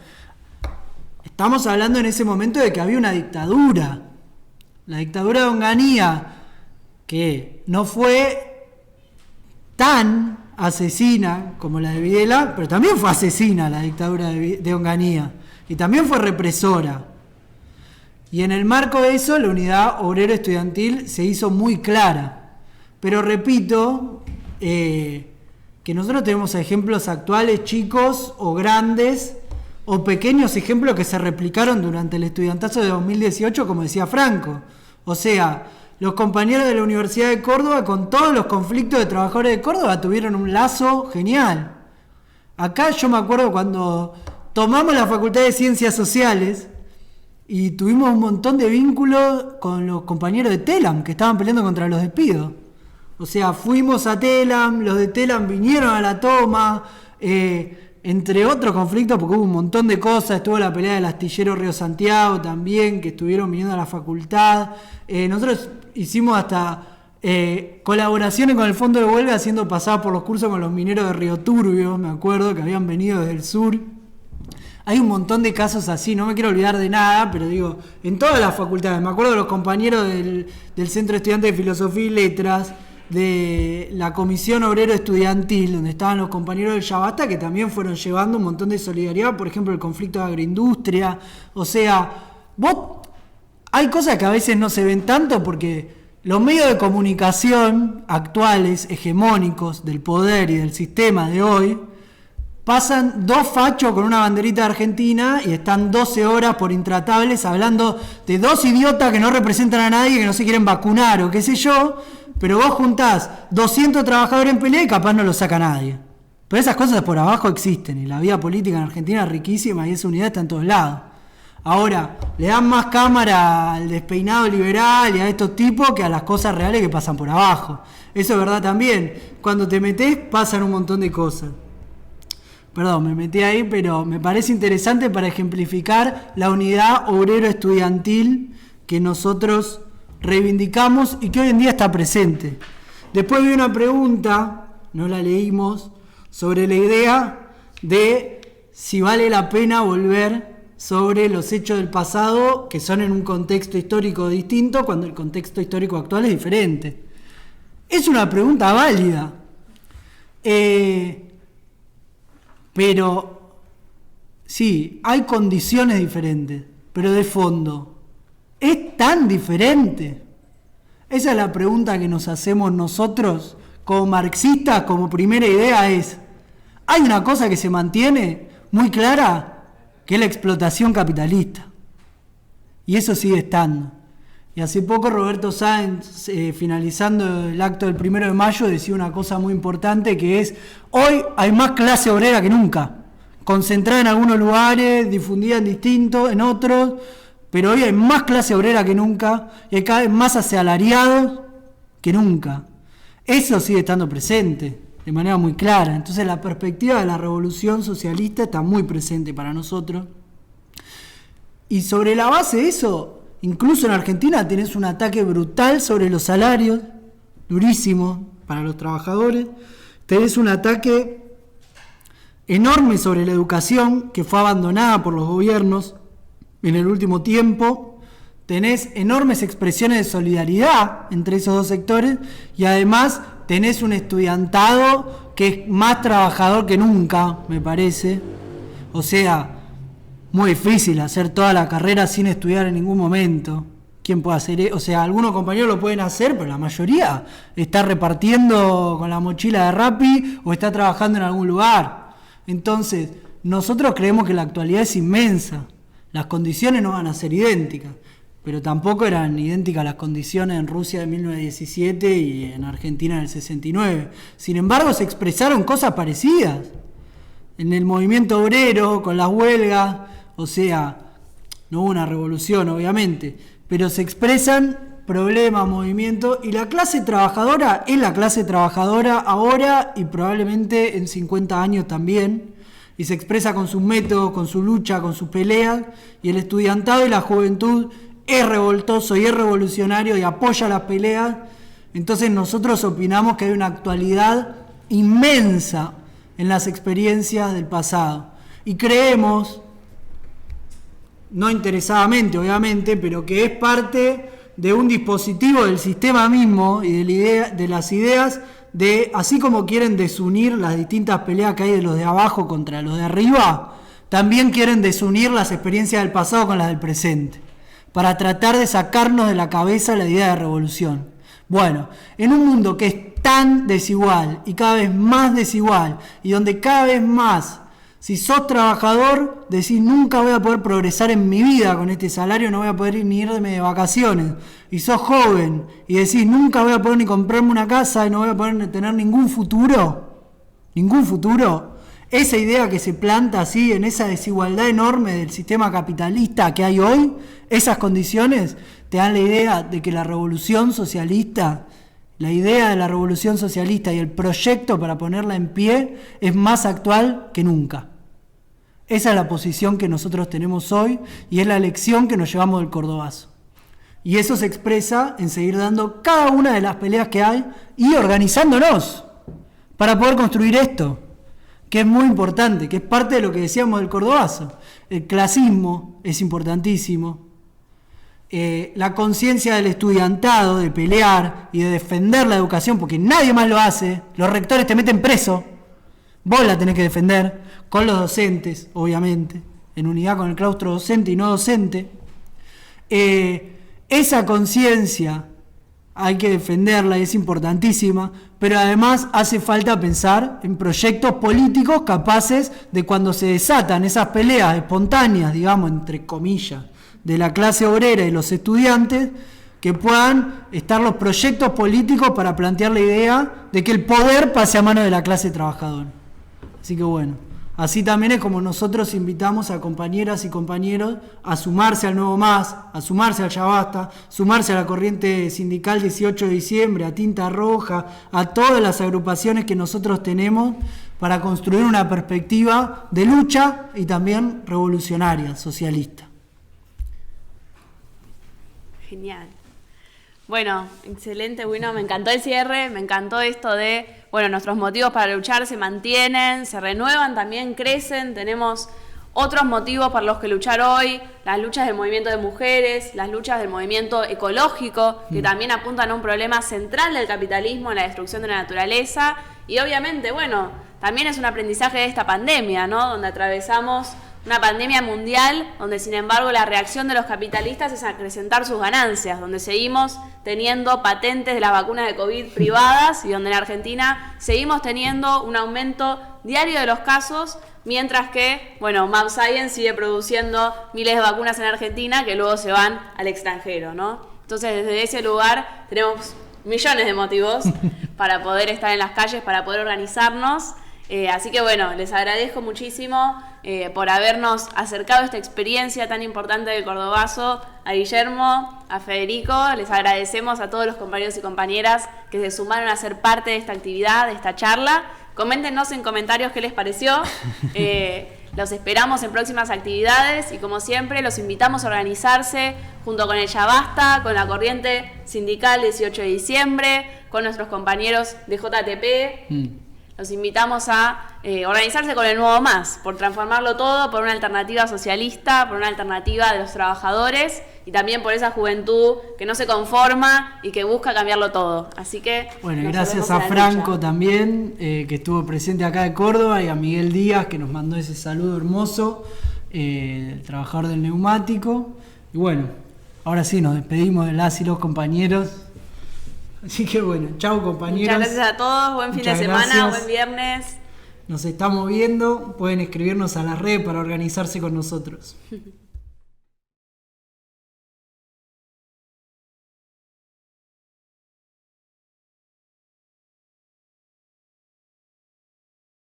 C: Estamos hablando en ese momento de que había una dictadura. La dictadura de Onganía, que no fue tan asesina como la de Videla, pero también fue asesina la dictadura de Onganía y también fue represora. Y en el marco de eso la unidad obrero estudiantil se hizo muy clara. Pero repito que nosotros tenemos ejemplos actuales chicos o grandes o pequeños ejemplos que se replicaron durante el estudiantazo de 2018, como decía Franco. O sea, los compañeros de la Universidad de Córdoba, con todos los conflictos de trabajadores de Córdoba, tuvieron un lazo genial. Acá yo me acuerdo cuando tomamos la Facultad de Ciencias Sociales y tuvimos un montón de vínculos con los compañeros de TELAM que estaban peleando contra los despidos. O sea, fuimos a TELAM, los de TELAM vinieron a la toma, entre otros conflictos, porque hubo un montón de cosas, estuvo la pelea del astillero Río Santiago también, que estuvieron viniendo a la facultad. Nosotros hicimos hasta colaboraciones con el Fondo de Huelga, haciendo pasar por los cursos con los mineros de Río Turbio, me acuerdo, que habían venido desde el sur. Hay un montón de casos así, no me quiero olvidar de nada, pero digo, en todas las facultades. Me acuerdo de los compañeros del Centro de Estudiantes de Filosofía y Letras, de la Comisión Obrero Estudiantil, donde estaban los compañeros del Yabasta, que también fueron llevando un montón de solidaridad, por ejemplo, el conflicto de agroindustria. O sea, hay cosas que a veces no se ven tanto porque los medios de comunicación actuales, hegemónicos, del poder y del sistema de hoy, pasan dos fachos con una banderita de Argentina y están 12 horas por Intratables hablando de dos idiotas que no representan a nadie, que no se quieren vacunar o qué sé yo, pero vos juntás 200 trabajadores en pelea y capaz no lo saca nadie. Pero esas cosas por abajo existen y la vida política en Argentina es riquísima y esa unidad está en todos lados. Ahora, le dan más cámara al despeinado liberal y a estos tipos que a las cosas reales que pasan por abajo. Eso es verdad también. Cuando te metés pasan un montón de cosas. Perdón, me metí ahí, pero me parece interesante para ejemplificar la unidad obrero-estudiantil que nosotros reivindicamos y que hoy en día está presente. Después vi una pregunta, no la leímos, sobre la idea de si vale la pena volver sobre los hechos del pasado que son en un contexto histórico distinto cuando el contexto histórico actual es diferente. Es una pregunta válida. Pero sí, hay condiciones diferentes, pero de fondo, ¿es tan diferente? Esa es la pregunta que nos hacemos nosotros como marxistas, como primera idea es, hay una cosa que se mantiene muy clara, que es la explotación capitalista. Y eso sigue estando. Y hace poco Roberto Sáenz, finalizando el acto del 1 de mayo, decía una cosa muy importante que es, hoy hay más clase obrera que nunca, concentrada en algunos lugares, difundida en distintos, en otros, pero hoy hay más clase obrera que nunca y hay cada vez más asalariados que nunca. Eso sigue estando presente de manera muy clara. Entonces la perspectiva de la revolución socialista está muy presente para nosotros. Y sobre la base de eso, incluso en Argentina tenés un ataque brutal sobre los salarios, durísimo para los trabajadores. Tenés un ataque enorme sobre la educación, que fue abandonada por los gobiernos en el último tiempo. Tenés enormes expresiones de solidaridad entre esos dos sectores y además tenés un estudiantado que es más trabajador que nunca, me parece. O sea, muy difícil hacer toda la carrera sin estudiar en ningún momento. ¿Quién puede hacer eso? O sea, algunos compañeros lo pueden hacer, pero la mayoría está repartiendo con la mochila de Rappi o está trabajando en algún lugar. Entonces, nosotros creemos que la actualidad es inmensa. Las condiciones no van a ser idénticas, pero tampoco eran idénticas las condiciones en Rusia de 1917 y en Argentina del 69. Sin embargo, se expresaron cosas parecidas. En el movimiento obrero, con las huelgas, o sea, no hubo una revolución, obviamente, pero se expresan problemas, movimientos, y la clase trabajadora es la clase trabajadora ahora y probablemente en 50 años también, y se expresa con sus métodos, con su lucha, con sus peleas, y el estudiantado y la juventud es revoltoso y es revolucionario y apoya las peleas. Entonces nosotros opinamos que hay una actualidad inmensa en las experiencias del pasado. Y creemos, no interesadamente obviamente, pero que es parte de un dispositivo del sistema mismo y de las ideas de, así como quieren desunir las distintas peleas que hay de los de abajo contra los de arriba, también quieren desunir las experiencias del pasado con las del presente, para tratar de sacarnos de la cabeza la idea de revolución. Bueno, en un mundo que es tan desigual y cada vez más desigual y donde cada vez más, si sos trabajador, decís nunca voy a poder progresar en mi vida con este salario, no voy a poder ni irme de vacaciones, y sos joven y decís nunca voy a poder ni comprarme una casa y no voy a poder tener ningún futuro, esa idea que se planta así en esa desigualdad enorme del sistema capitalista que hay hoy, esas condiciones te dan la idea de que la revolución socialista la idea de la revolución socialista y el proyecto para ponerla en pie es más actual que nunca. Esa es la posición que nosotros tenemos hoy y es la lección que nos llevamos del Cordobazo. Y eso se expresa en seguir dando cada una de las peleas que hay y organizándonos para poder construir esto, que es muy importante, que es parte de lo que decíamos del Cordobazo. El clasismo es importantísimo. La conciencia del estudiantado de pelear y de defender la educación, porque nadie más lo hace. Los rectores te meten preso, vos la tenés que defender, con los docentes, obviamente, en unidad con el claustro docente y no docente. Esa conciencia hay que defenderla y es importantísima, pero además hace falta pensar en proyectos políticos capaces de, cuando se desatan esas peleas espontáneas, digamos, entre comillas, de la clase obrera y los estudiantes, que puedan estar los proyectos políticos para plantear la idea de que el poder pase a manos de la clase trabajadora. Así que bueno, así también es como nosotros invitamos a compañeras y compañeros a sumarse al Nuevo Más, a sumarse al Ya Basta, sumarse a la corriente sindical 18 de diciembre, a Tinta Roja, a todas las agrupaciones que nosotros tenemos para construir una perspectiva de lucha y también revolucionaria, socialista.
A: Genial. Bueno, excelente, bueno, me encantó el cierre, me encantó esto de, bueno, nuestros motivos para luchar se mantienen, se renuevan, también crecen, tenemos otros motivos para los que luchar hoy, las luchas del movimiento de mujeres, las luchas del movimiento ecológico, que también apuntan a un problema central del capitalismo, la destrucción de la naturaleza, y obviamente, bueno, también es un aprendizaje de esta pandemia, ¿no? Donde atravesamos una pandemia mundial, donde sin embargo la reacción de los capitalistas es acrecentar sus ganancias, donde seguimos teniendo patentes de las vacunas de COVID privadas y donde en Argentina seguimos teniendo un aumento diario de los casos, mientras que, bueno, mAbxience sigue produciendo miles de vacunas en Argentina que luego se van al extranjero, ¿no? Entonces desde ese lugar tenemos millones de motivos para poder estar en las calles, para poder organizarnos. Así que bueno, les agradezco muchísimo por habernos acercado a esta experiencia tan importante del Cordobazo, a Guillermo, a Federico. Les agradecemos a todos los compañeros y compañeras que se sumaron a ser parte de esta actividad, de esta charla. Coméntenos en comentarios qué les pareció. Los esperamos en próximas actividades y como siempre los invitamos a organizarse junto con el Ya Basta, con la corriente sindical 18 de diciembre, con nuestros compañeros de JTP. Los invitamos a organizarse con el Nuevo Más, por transformarlo todo, por una alternativa socialista, por una alternativa de los trabajadores y también por esa juventud que no se conforma y que busca cambiarlo todo. Así que
C: bueno, gracias a Franco también, que estuvo presente acá de Córdoba, y a Miguel Díaz, que nos mandó ese saludo hermoso, el trabajador del neumático. Y bueno, ahora sí nos despedimos de las y los compañeros. Así que bueno, chao compañeros.
A: Muchas gracias a todos, buen fin de semana, buen viernes.
C: Nos estamos viendo, pueden escribirnos a las redes para organizarse con nosotros.